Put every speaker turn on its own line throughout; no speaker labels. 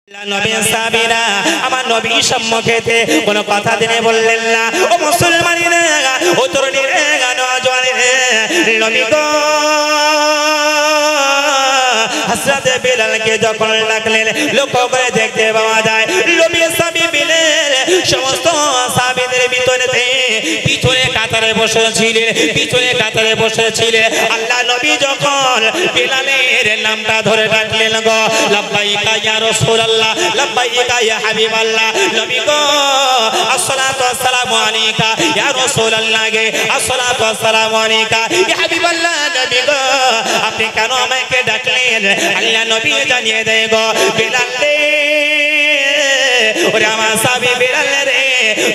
নবী সাহাবীরা আমার নবী সম্মুখেতে কোনো কথা দিনে বললেন না। ও মুসলমানেরা, ও তরুণীরা, নওজওয়ানেরা, নবী গো হযরত বিলালকে যখন ডাকলেন, লক্ষ্য করে দেখতে পাওয়া যায় নবী সাহাবী বিলাল সমস্ত সাহাবীদের ভিতরেতে পিছনে কাতারে বসেছিলেন। আল্লাহ নবী যখন বিলালের নামটা ধরে ডাকলেন, গো লাব্বাইকা ইয়া রাসূলুল্লাহ, লাব্বাইকা ইয়া হাবিবাল্লাহ, নবী গো আসসালাতু ওয়াসসালামু আলাইকা ইয়া রাসূলুল্লাহ, গে আসসালাতু ওয়াসসালামু আলাইকা ইয়া হাবিবাল্লাহ, নবী গো আপনি কেন আমাকে ডাকলেন? আল্লাহ নবী জানিয়ে দেয়, গো বিলাল রে, ওরে আমার সাহাবী বিলাল রে,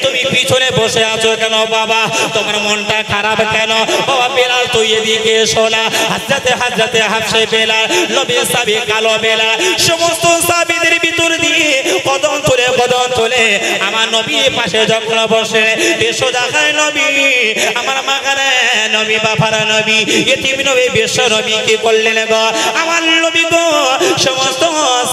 তুমি পিছনে বসে আছো কেন বাবা? তোমার মনটা খারাপ কেন বাবা? বিলাল তুই এদিকে এসো না। হযরতে হাফসে বিলাল, নবী সাহাবী কালো বিলাল, সমস্ত সাহাবীদের ভিতর দিয়ে কদম তোলে আমার নবীর পাশে যখন বসে, এসো দেখায় নবী আমার মাখানে নবী, বাফারা নবী, ইতিম নবী, বিশ্ব নবী কি করলেন গো? আমার নবী গো সমস্ত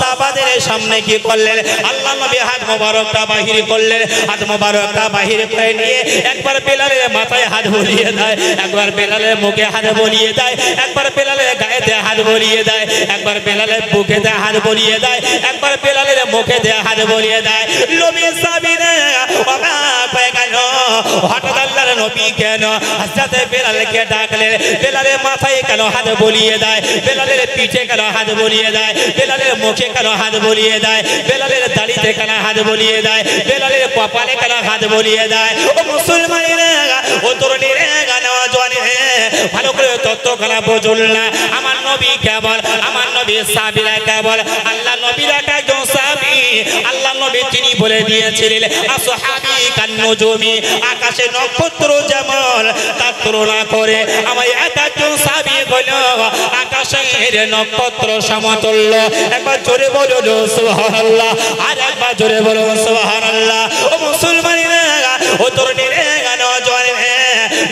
সাহাবাদের সামনে কি করলেন? আল্লাহ নবী হাত মোবারকটা বাহির করলেন, হাত মোবারকটা বাহির করে নিয়ে একবার বিলালের মাথায় হাত বুলিয়ে দেয়, একবার বিলালের মুখে হাত বুলিয়ে দেয়, একবার বিলালের গায়েতে হাত বুলিয়ে দেয়, একবার বিলালের বুকেতে হাত বুলিয়ে দেয়, একবার বিলালের মুখেতে হাত বুলিয়ে দেয়। নবী সাহাবীরা অবাক হয়ে গেল, হঠাৎ আল্লাহর নবী কেন হযরত বিলালকে ডাকলেন? বিলালের মাথায় কেন হাত বুলিয়ে দেয়? বিলালের পিঠে কেন হাত বুলিয়ে দেয়? বিলালের মুখে কেন হাত বুলিয়ে দেয়? বিলালের দাড়িতে কেন হাত বুলিয়ে দেয়? বিলালের কপালে কেন হাত বুলিয়ে দেয়? ও মুসলমানেরা, ও তরুণীরা, নওজওয়ানেরা, ভালো করে তত্ত্বখানা বুঝুন না। আমার নবী কেবল, আমার নবী সাহাবীরা কেবল, আল্লাহ নবীরা একজন সাহাবী। আল্লাহ নবী তিনি বলে দিয়েছিলেন, আসহাবী কান্নুজুমি, আকাশে নক্ষত্র যেমন তার তুলনা করে আমার একজন সাহাবী হলো আকাশের নক্ষত্র সমতুল্য। একবার জোরে বলুন সুবহানাল্লাহ, আর একবার জোরে বলুন সুবহানাল্লাহ। ও মুসলমানেরা, ও তরুণীরা, নওজওয়ানেরা,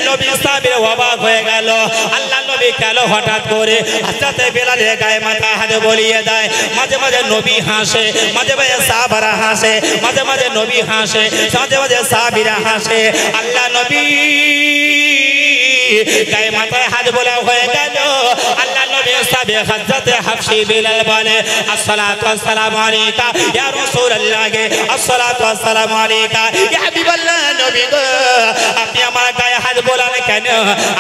নবী সাহাবীর অবাক হয়ে গেল। আল্লাহ নবী কেন হঠাৎ করে হযরত বিলালের গায়ে মাথা হাত বুলিয়ে দেয়? মাঝে মাঝে নবী হাসে, মাঝে মাঝে সাহাবারা হাসে, মাঝে মাঝে নবী হাসে, মাঝে মাঝে সাহাবীরা হাসে। আল্লাহ নবী গায়ে মাথায় হাত বোলা হয়ে গেল। আল্লাহ নবী সাহাবী হযরত হাফসি বিলাল বলে, আসসালাতু ওয়াসসালামু আলাইকা ইয়া রাসূলুল্লাহ, গে আসসালাতু ওয়াসসালামু আলাইকা ইয়া হাবিবাল্লাহ, নবী গো আপনি আমার গায়ে হাত বোলান কেন?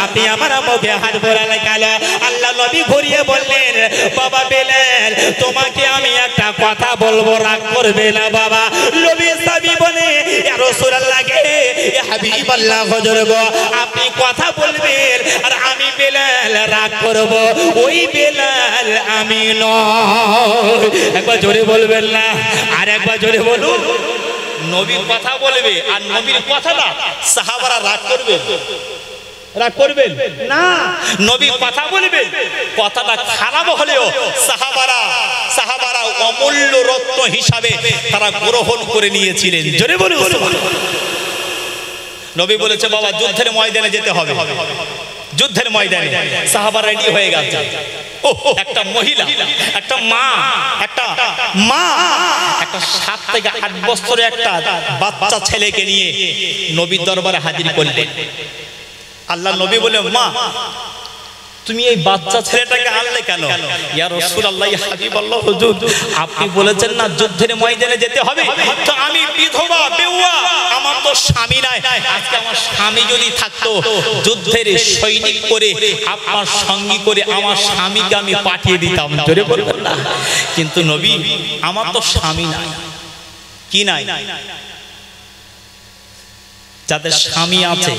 আপনি আমার মুখে হাত বোলান কেন? আল্লাহ নবী ঘুরিয়ে বললেন, বাবা বিলাল তোমাকে আমি একটা কথা বলবো, রাগ করবে না বাবা। নবী সাহাবী বলে, ইয়া রাসূলুল্লাহ, গে ইয়া হাবিবাল্লাহ, হুজুর গো আপনি কথা বলবেন আর আমি বিলাল রাগ করব, ওই বিলাল আমি নয়। একবার জোরে বলবেন না, আর একবার জোরে বলুন। নবী কথা বলবে আর নবীর কথাটা সাহাবারা রাগ করবেন না। নবী কথা বলবে, কথাটা খারাপ হলেও সাহাবারা অমূল্য রত্ন হিসাবে তারা গ্রহণ করে নিয়েছিলেন। জোরে বলুন। নবী বলেছে, বাবা যুদ্ধের ময়দানে যেতে হবে। যুদ্ধের ময়দানে সাহাবা রেডি হয়ে গেছে। একটা মহিলা, একটা মা, একটা 7 থেকে 8 বছরের একটা বাচ্চা ছেলেকে নিয়ে নবীর দরবারে হাজির করলেন। আল্লাহ নবী বলে, মা তুমি এই বাচ্চা ছেলেটাকে আনলে কেন? ইয়া রাসূলুল্লাহ, ইয়া হাবিবাল্লাহ, হুজুর আপনি বলেছেন না যুদ্ধের ময়দানে যেতে হবে, তো আমি বিধবা বেওয়া, আমার তো স্বামী নাই। আজকে আমার স্বামী যদি থাকতো যুদ্ধের সৈনিক করে আপনার সঙ্গী করে আমার স্বামীকে আমি পাঠিয়ে দিতাম। জোরে বলবেন না। কিন্তু নবী আমার তো স্বামী নাই। কি নাই? যাদের স্বামী আছে,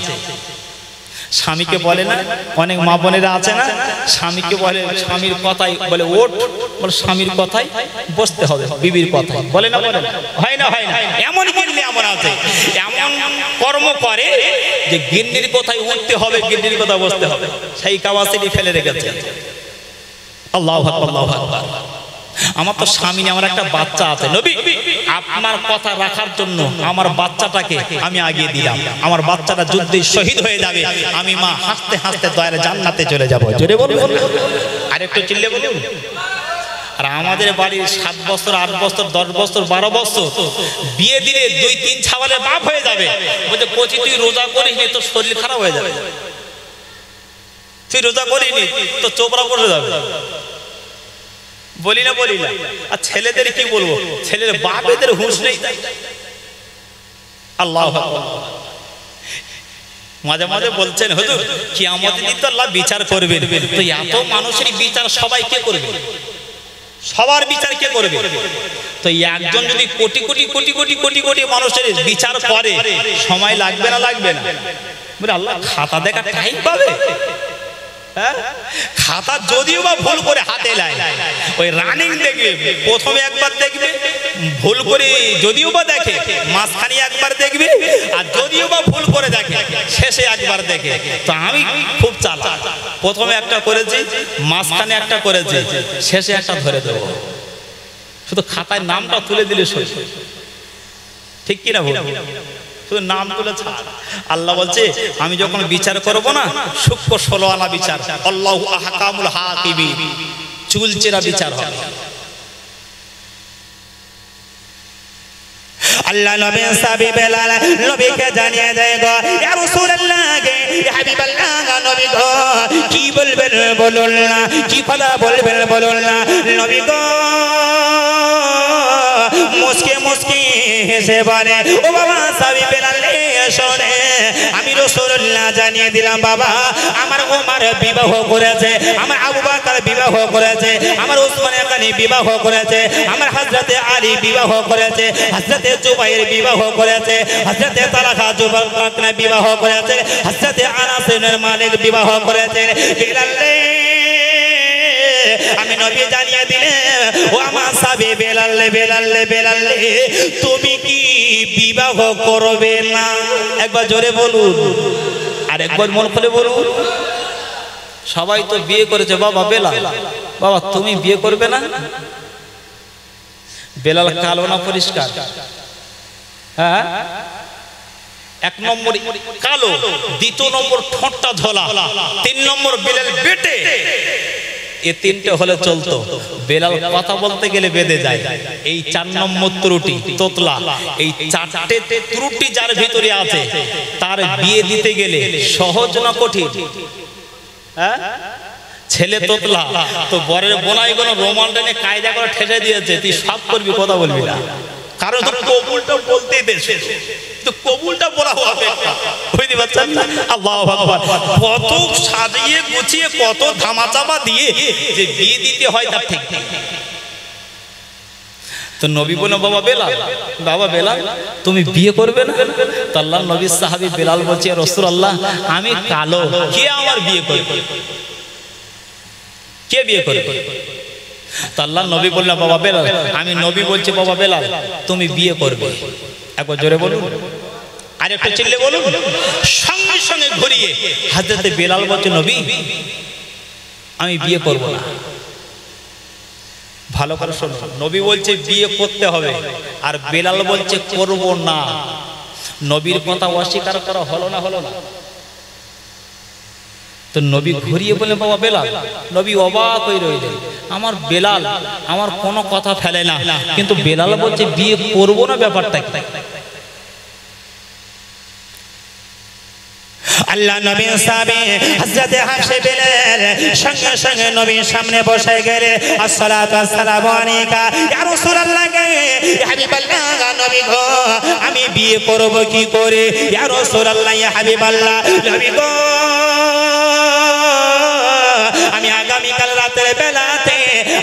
স্বামীকে বলে না, অনেক মা বোনেরা আছে না, স্বামীকে বলে, স্বামীর কথাই বলে ওঠ, বলে স্বামীর কথাই বসতে হবে, বিবির কথাই বলে না, বলে না, হয় না, হয় না। এমন গিন্নি এমন আছে, এমন কর্ম করে যে গিন্নির কথাই উঠতে হবে, গিন্নির কথা বসতে হবে, সেই কাওয়াসিলি ফেলে রেখেছে। আল্লাহু আকবার, আল্লাহু আকবার। আমার তো স্বামী নেই, আমার একটা বাচ্চা আছে। নবী আপনার কথা রাখার জন্য আমার বাচ্চাটাকে আমি আগিয়ে দিলাম, আমার বাচ্চাটা যুদ্ধে শহীদ হয়ে যাবে, আমি মা হাসতে হাসতে দয়ার জান্নাতে চলে যাব। জোরে বলুন, আরেকটু চিল্লে বলুন। আর আমাদের বাড়ির 7 বছর 8 বছর 10 বছর 12 বছর বিয়ে দিলে 2-3 ছাওয়ালের বাপ হয়ে যাবে। বলতে কোচি তুই রোজা করিসনি তোর শরীর খারাপ হয়ে যাবে, তুই রোজা করিনি তো চোপড়া পড়ে যাবে। বলি না আর ছেলেদের কি বলবো, ছেলের বাপেদের হুঁশ নেই। আল্লাহু আকবার। মাঝে মাঝে বলছেন হুজুর কিয়ামতের দিন তো আল্লাহ বিচার করবেন, তো এত মানুষের বিচার সবাই কে করবে, সবার বিচার কে করবে? তো একজন যদি কোটি কোটি কোটি কোটি কোটি কোটি মানুষের বিচার করে সময় লাগবে না লাগবে না? বলে আল্লাহ খাতা দেখা টাইম পাবে? খাতা যদিও বা ভুল করে হাতে লাই ওই রানিং দেখবে, প্রথমে একবার দেখবে, ভুল করে যদিও বা দেখে মাঝখানে একবার দেখবে, আর যদিও বা ভুল করে দেখে শেষে একবার দেখে। তো আমি খুব চালাক, প্রথমে একটা করেছি, মাঝখানে একটা করেছি, শেষে একটা ধরে দেবো, শুধু খাতায় নামটা তুলে দিলে শেষ। ঠিক কিনা ভুল? শুধু নাম তুলে ছাড়। আল্লাহ বলছে আমি যখন বিচার করব না সূক্ষ্ম 16 আনা বিচার, আল্লাহু আহকামুল হাকিমিন, চুলচেরা বিচার হবে। আল্লাহ নবী সাহাবী বেলাল নবীকে জানিয়ে দেয় গো ইয়া রাসূলুল্লাহ গে ইয়া হাবিবাল্লাহ নবী গো কি বলবেন বলুন না, কি কথা বলবেন বলুন না। নবী গো মুস্কি মুস্কি হেসে বলে ও বাবা সাহাবী বেলাল শোনে আমি রাসূলুল্লাহ জানিয়ে দিলাম বাবা আমার ওমর বিবাহ করেছে, আমার আবু বকর বিবাহ করেছে, আমার উসমান গনি বিবাহ করেছে, আমার হযরতে আলী বিবাহ করেছে, হযরতে জুবাইর বিবাহ করেছে, হযরতে তালহা জুবাইর বিবাহ করেছে, হযরতে আনাস ইবনে মালিক বিবাহ করেছে। বেলাল আমি নবী জানিয়ে দিলেন ও আমার সাহাবী বেলাল বেলাল তুমি কি বিবাহ করবে না? একবার জোরে বলুন, আর একবার মন খুলে বলুন। সবাই তো বিয়ে করেছে বাবা, বেলাল বাবা তুমি বিয়ে করবে না? বেলাল কালো না পরিষ্কার? হ্যাঁ, 1 নম্বর কালো, 2 নম্বর ঠোঁটটা ঝোলা, 3 নম্বর বেলাল বেটে। এই 3টে হলে চলতো, বেলাল কথা বলতে গেলে বেঁধে যায়। এই 4 নম্বর ত্রুটি তোতলা, এই 4টে ত্রুটি যার ভিতরে আছে তার বিয়ে দিতে গেলে সহজ না কঠিন? হ্যাঁ, ছেলে তোতলা তো বরের বোনাই কোনো রোমান টেনে কায়দা করে ঠেসে দিয়েছে, তুই সব করবি কথা বলবি না, কারণ তো কবুলটা বলতেই দেশে, তো কবুলটা বলা হবে বুঝতে পারছেন না? আল্লাহু আকবার। কত সাজিয়ে গুছিয়ে কত ধামাচাপা দিয়ে যে বিয়ে দিতে হয় তার ঠিক নেই। তো নবী বলে বাবা বেলাল তুমি বিয়ে করবে না? তো আল্লাহর নবী সাহাবী বেলাল বলছে রাসূলুল্লাহ আমি কালো, কে আমার বিয়ে করবে? কে বিয়ে করবে? তো আল্লাহর নবী বললেন বাবা বেলাল আমি নবী বলছি বাবা বেলাল তুমি বিয়ে করবে। একবার জোরে বলুন, আর একটু চিল্লে বলুন। সঙ্গে সঙ্গে ঘুরিয়ে হযরতে বেলাল বলছে নবী আমি বিয়ে করব না। ভালো করে শুনুন, নবী বলছে বিয়ে করতে হবে আর বেলাল বলছে করব না। নবীর কথা অস্বীকার করা হলো না? তো নবী ঘুরিয়ে বলে বাবা বেলাল, নবী অবাক হয়ে রইলেন, আমার বেলাল আমার কোনো কথা ফেলে না, কিন্তু বেলাল বলছে বিয়ে করব না, ব্যাপারটা কি? আল্লাহ নবী সাহাবী হযরত হাফসে বেলাল সঙ্গে সঙ্গে নবীর সামনে বসে গেলে আসসালাতু আসসালামু আলাইকা ইয়া রাসূলুল্লাহ ইয়া হাবিবাল্লাহ নবী গো আমি বিয়ে করব কি করে? ইয়া রাসূলুল্লাহ ইয়া হাবিবাল্লাহ নবী গো আমি আগামীকাল রাতের বেলাতে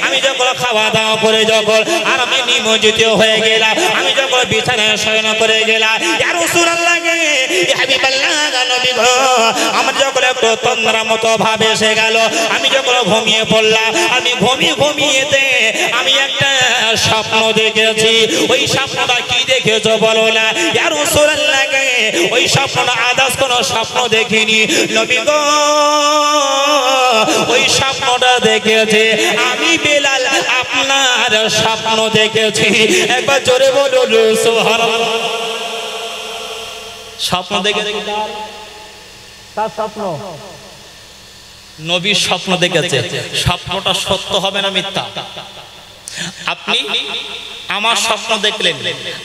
আমি যখন খাওয়া দাওয়া করে যখন আর আমি নিমজ্জিত হয়ে গেলাম, আমি যখন বিছানায় শয়ন করে গেলাম ইয়া রাসূলুল্লাহ ইয়া হাবিবাল্লাহ নবী গো আমার যখন একটু তন্দ্রা মতো ভাব এসে গেল, আমি যখন ঘুমিয়ে পড়লাম, আমি ঘুমিয়েতে আমি একটা স্বপ্ন দেখেছি। ওই স্বপ্নটা কি দেখেছো বলো না? ইয়া রাসূলুল্লাহ ওই স্বপ্নটা আদাস কোনো স্বপ্ন দেখিনি নবী গো, ওই স্বপ্নটা দেখেছে আমি বেলাল আপনার স্বপ্ন দেখেছি। একবার জোরে বলুন সুবহানাল্লাহ। স্বপ্ন দেখেছে তার স্বপ্ন, নবীর স্বপ্ন দেখেছে। স্বপ্নটা সত্য হবে না মিথ্যা? আপনি আমার স্বপ্ন দেখলেন,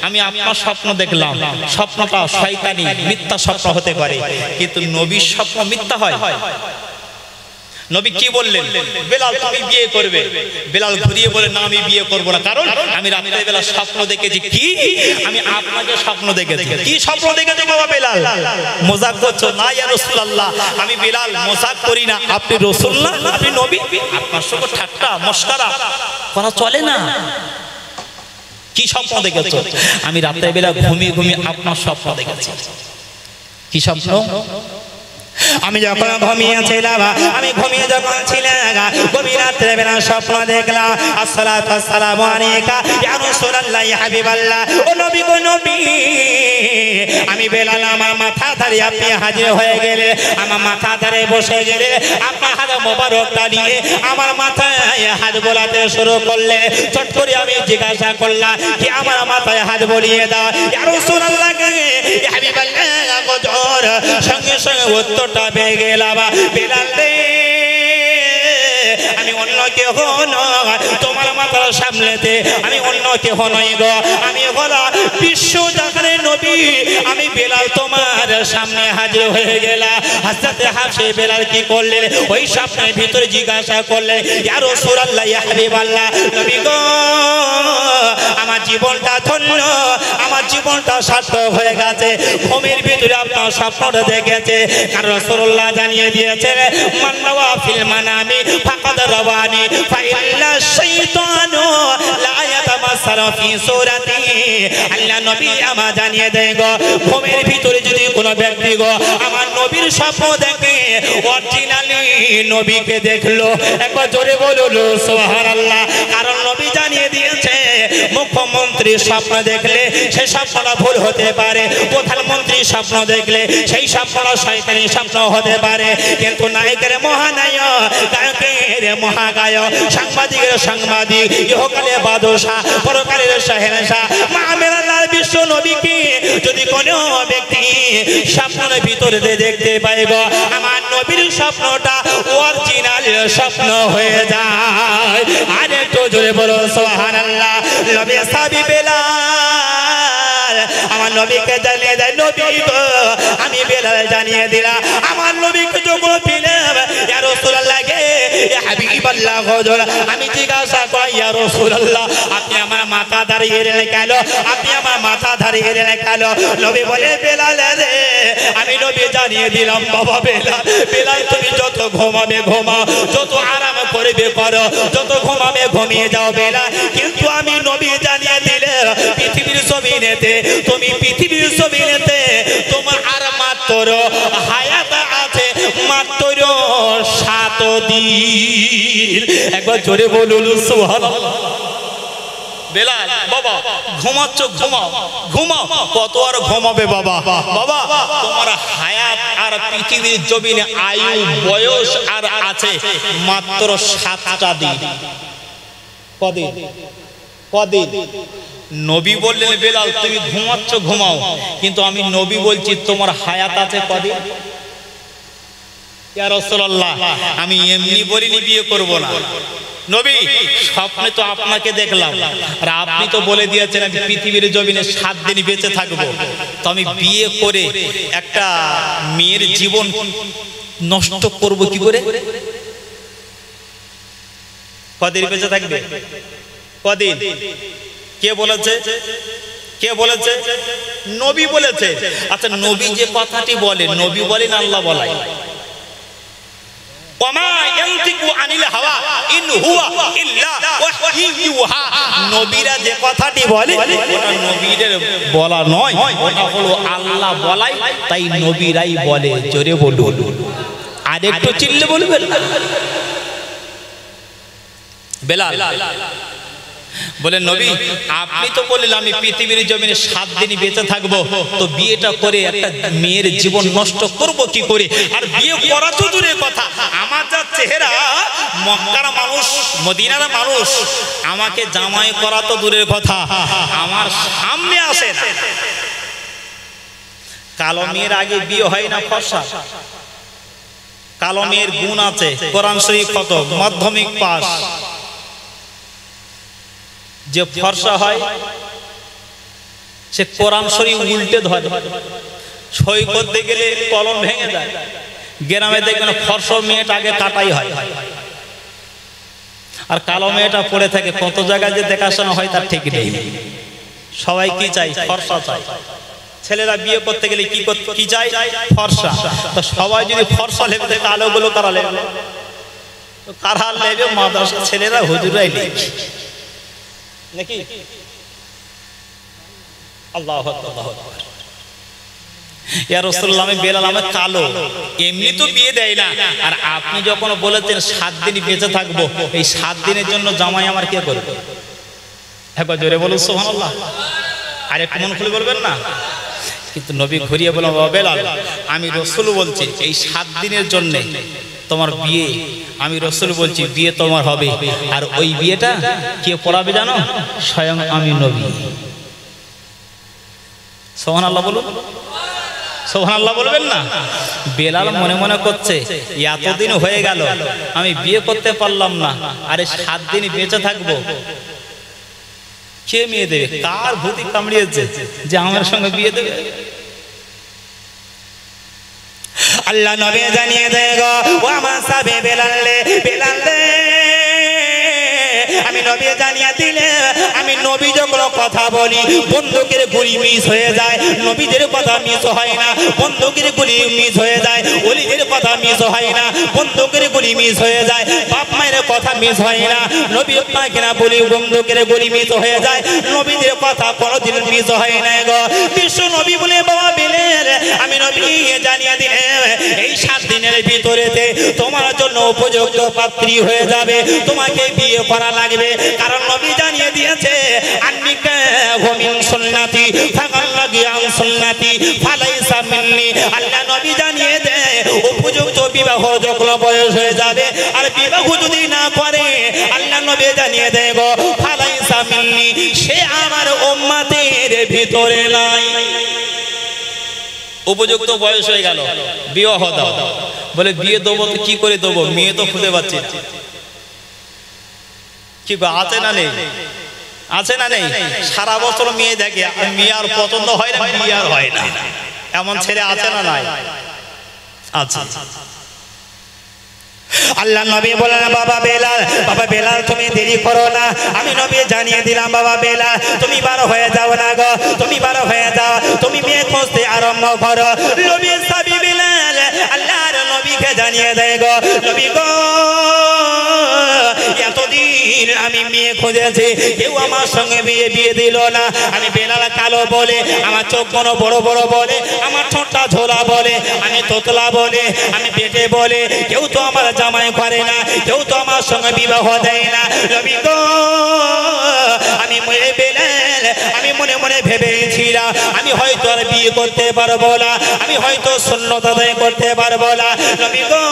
আমি আপনার স্বপ্ন দেখলাম, স্বপ্নটা শয়তানি মিথ্যা স্বপ্ন হতে পারে, কিন্তু নবীর স্বপ্ন মিথ্যা হয়? নবী কি বললেন? বেলাল তুমি বিয়ে করবে। বেলাল ঘুরিয়ে বলে না আমি বিয়ে করব না, কারণ আমি রাতের বেলা স্বপ্ন দেখেছি। কি? আমি আপনাকে স্বপ্ন দেখেছি। কি স্বপ্ন দেখেছো বাবা বেলাল? মজাক করছো? না ইয়া রাসূলুল্লাহ, আমি বেলাল মজাক করি না। আপনি রাসূল না, আপনি নবী, আপনার সঙ্গে ঠাট্টা মশকরা করা চলে না। কি স্বপ্ন দেখেছো? আমি রাতের বেলা ঘুমিয়ে ঘুমিয়ে আপনার স্বপ্ন দেখেছি। কি স্বপ্ন? আমি যখন ঘুমিয়েছিলাম, আমি ঘুমিয়ে যখন ছিলাম, গভীর রাত্রে বেলা স্বপ্ন দেখলাম। আসসালাতু ওয়াসসালামু আলাইকা ইয়া রাসূলুল্লাহ ইয়া হাবিবাল্লাহ, ও নবী গো নবী। আমি বেলাল আমার মাথা ধরে আপনি হাজির হয়ে গেলে, আমার মাথা ধরে বসে গেলে, আপনার হাত মোবারকটা নিয়ে আমার মাথায় হাত বোলাতে শুরু করলে। চট করে আমি জিজ্ঞাসা করলাম, কি আমার মাথায় হাত বলিয়ে দাও ইয়া রাসূলুল্লাহ ইয়া হাবিবাল্লাহ গজর। সঙ্গে সঙ্গে উত্তরটা পেয়ে গেলাম, বেলাল রে আমি অন্য কেহ নয়, তোমার মাথার সামনেতে আমি অন্য কেহ নই গো, আমি হলো বিশ্ব জাহানের নবী। আমি বেলাল তোমার সামনে হাজির হয়ে গেলাম। হযরতে হাফসে বেলাল কি করলেন? ওই স্বপ্নের ভিতরে জিজ্ঞাসা করলেন, ইয়া রাসূলুল্লাহ ইয়া হাবিবাল্লাহ, নবী গো আমার জীবনটা ধন্য, আমার জীবনটা সার্থক হয়ে গেছে। ঘুমের ভিতরে আপনার স্বপ্নটা দেখেছে, কারণ রাসূলুল্লাহ জানিয়ে দিয়েছেন, মান রাওয়া ফিল মানামি ফাকাদ রাওয়ানি ফাইল্লা শাইতানু লা ইয়াতামাসসালু ফি সূরাতি। আল্লাহ নবী আমার জানিয়ে দেয় গো, ঘুমের ভিতরে যদি কোনো ব্যক্তি গো আমার নবীর স্বপ্ন দেখে, অরিজিনালি নবীকে দেখলো। একবার জোরে বলুন সুবহানাল্লাহ। কারণ নবী জানিয়ে দিয়েছে, মুখ্যমন্ত্রী স্বপ্ন দেখলে সেই স্বপ্নটা ভুল হতে পারে, প্রধানমন্ত্রী স্বপ্ন দেখলে সেই স্বপ্নটা শয়তানি স্বপ্ন হতে পারে, কিন্তু নায়কের মহানায়ক, গায়কের মহাগায়ক, সাংবাদিকের সাংবাদিক, ইহকালে বাদশা, পরকালের শাহেনশাহ, মামেরাল্লাহ বিশ্ব নবীকে যদি কোনো ব্যক্তি স্বপ্নের ভিতরে দেখতে পায় গো, আমার নবীর স্বপ্নটা অরিজিনাল স্বপ্ন হয়ে যায়। আর একটু জোরে বলো সুবহানাল্লাহ। নবী সাহাবী বেলাল আমার নবীকে জানিয়ে দেয়, নবী গো আমি বেলাল জানিয়ে দিলাম, আমার নবীকে যখন পেলাম, ইয়া রাসূলুল্লাহ গে ইয়া হাবিবাল্লাহ হুজুর, আমি জিজ্ঞাসা করি ইয়া রাসূলুল্লাহ আপনি আমার মাথা ধরিয়ে রেখে গেল, আপনি আমার মাথা ধরিয়ে রেখে গেল। নবী বলে, বেলাল রে আমি নবী জানিয়ে দিলাম বাবা বেলাল, বেলাল তুমি যত ঘুমাবে ঘুমাও, যত আরাম করবে করো, যত ঘুমাবে ঘুমিয়ে যাও বেলাল, কিন্তু আমি নবী জানিয়ে দিলে পৃথিবীর জমিনেতে, তুমি পৃথিবীর জমিনেতে তোমার আর মাত্র হায়াত আছে মাত্র 7 দিন। একবার জোরে বলুন সুবহানাল্লাহ। বেলাল বাবা ঘুমাচ্ছ, ঘুমাও ঘুমাও, কত আর ঘুমাবে বাবা? বাবা তোমার হায়াত আর পৃথিবীর জমিনে আয়ু বয়স আর আছে মাত্র 7টা দিন। কদিন? কদিন? নবী বললেন, বেলাল তুমি ঘুমাচ্ছ ঘুমাও, কিন্তু আমি নবী বলছি তোমার হায়াত আছে কদিন? ইয়া রাসূলুল্লাহ আমি এমনি বলিনি বিয়ে করব না, নবী স্বপ্নে তো আপনাকে দেখলাম, আর আপনি তো বলে দিয়েছেন আমি পৃথিবীর জমিনে 7 দিন বেঁচে থাকবো, তো আমি বিয়ে করে একটা মেয়ের জীবন নষ্ট করব কি করে? কদিন বেঁচে থাকবে? কদিন? কে বলেছে? কে বলেছে? নবী বলেছে। আচ্ছা নবী যে কথাটি বলে, নবী বলেন আল্লাহ বলায়? ওমা ইয়ানতিকু আনিল হাওয়া ইন হুয়া ইল্লা ওয়াহয়ুহা। নবীরা যে কথাটি বলে ওটা নবীদের বলা নয়, ওটা হলো আল্লাহ বলাই, তাই নবীরাই বলে। জোরে বলুন, আর একটু চিল্লে বলবেন। বেলাল বলেন, নবী আপনি তো বললেন আমি পৃথিবীর জমিনে 7 দিন বেঁচে থাকবো, তো বিয়েটা করে একটা মেয়ের জীবন নষ্ট করব কি করে? আর বিয়ে করা তো দূরের কথা, আমার যা চেহারা, মক্কার মানুষ মদিনার মানুষ আমাকে জামাই করা তো দূরের কথা, আমার সামনে আসে না। কালো মেয়ের আগে বিয়ে হয় না ফর্সা? কালো মেয়ের গুণ আছে, কোরআন শরীফ কত, মাধ্যমিক পাস,
যে ফর্সা হয় সে কোরআন শরীফ উল্টে ধরে, সই করতে গেলে কলম ভেঙে যায়। গ্রামে দেখবেন ফর্সা মেয়েটা আগে কাটাই হয়, আর কালো মেয়েটা পড়ে থাকে। কত জায়গায় যে দেখাশোনা হয় তার ঠিক নেই। সবাই কি চাই? ফর্সা চাই। ছেলেরা বিয়ে করতে গেলে কি চাই? ফর্সা। তো সবাই যদি ফর্সা লেবে কালো গুলো কারা লেবে? কারা লেবে? মাদ্রাসা ছেলেরা, হুজুরাই লেবে নাকি? আল্লাহু আকবার। ইয়া রাসূলুল্লাহ, আমি বেলাল, আমি কালো, এমনি তো বিয়ে দেয় না। আর আপনি যখন বলেছেন 7 দিন বেঁচে থাকবো, এই 7 দিনের জন্য জামাই আমার কে করবে? একবার জোরে বলুন সুবহানাল্লাহ। আর একটু মন খুলে বলবেন না? কিন্তু নবী ঘুরিয়ে বললেন, বেলাল, আমি রাসূল বলছি এই 7 দিনের জন্য তোমার বিয়ে, আমি রাসূল বলছি বিয়ে তোমার হবে। আর ওই বিয়েটা কে পড়াবে জানো? স্বয়ং আমি নবী। সুবহানাল্লাহ বলুন। সুবহানাল্লাহ বলবেন না? বেলাল মনে মনে করছে এতদিন হয়ে গেল আমি বিয়ে করতে পারলাম না, আরে 7 দিন বেঁচে থাকবো, কে মেয়ে দেবে? কার ভূতি কামড়িয়েছে যে আমার সঙ্গে বিয়ে দেবে?
আল্লাহ নবী জানিয়ে দেয় গো, ও আমার সাহাবী বেলাল রে, বেলাল রে, আমি নবী জানিয়ে দিলে, আমি নবী যখন কথা বলি বন্দুকের গুলি মিস হয়ে যায়, নবীদের কথা মিস হয় না। বন্দুকের গুলি মিস হয়ে যায়, ওলিদের কথা মিস হয় না। বন্দুকের গুলি মিস হয়ে যায়, বাপ মায়ের কথা মিস হয় না। নবী পাক না বলি বন্দুকের গুলি মিস হয়ে যায়, নবীদের কথা কোনোদিন মিস হয় না গো। বিশ্ব নবী বলে, বাবা বেলাল, আমি নবী জানিয়ে দিলে এই 7 দিনের ভিতরেতে তোমার জন্য উপযুক্ত পাত্রী হয়ে যাবে, তোমাকে বিয়ে করা লাগবে। কারণ নবী জানিয়ে দিয়েছে, আন্নিকা হুমিন সুন্নতি ফাকাল্লাগি আন সুন্নতি ফালাইসা মিন্নি। আল্লাহ নবী জানিয়ে দেয় উপযুক্ত বিবাহ যখন বয়স হয়ে যাবে, আর বিবাহ যদি না করে আল্লাহ নবী জানিয়ে দেয় গো, ফালাইসা মিন্নি, সে আমার উম্মতের ভিতরে নাই।
উপযুক্ত বয়স হয়ে গেল, বিবাহ দাও। বলে বিয়ে দেবো তো কি করে দেবো? মেয়ে তো খুঁজে পাচ্ছি না। কি আছে না নেই? আছে না নেই? সারা বছর মেয়ে দেখে, মেয়ে আর পছন্দ হয় না, বিয়ে আর হয় না। এমন ছেলে আছে না নাই? আচ্ছা,
আল্লাহ নবী বলেন, বাবা বেলাল, বাবা বেলাল তুমি দেরি করো না, আমি নবী জানিয়ে দিলাম, বাবা বেলাল তুমি বারো হয়ে যাও না গো, তুমি বারো হয়ে যাও, তুমি মেয়ে খুঁজতে আরম্ভ করো। নবী সাহাবী বেলাল আল্লাহর নবীকে জানিয়ে দেয় গো, নবী গো, এতদিন আমি মেয়ে খুঁজেছি, কেউ আমার সঙ্গে বিয়ে দিল না। আমি বেলাল কালো বলে, আমার চোখ বড় বড় বলে, আমার ঠোঁটটা ঝোলা বলে, আমি তোতলা বলে, আমি পেটে বলে, কেউ তো আমার জামাই করে না, কেউ তো আমার সঙ্গে বিবাহ দেয় না। নবী গো, আমি বেলাল, আমি মনে মনে ভেবেছিলাম আমি হয়তো আর বিয়ে করতে পারবো না, আমি হয়তো সুন্নত আদায় করতে পারবো না। নবী গো,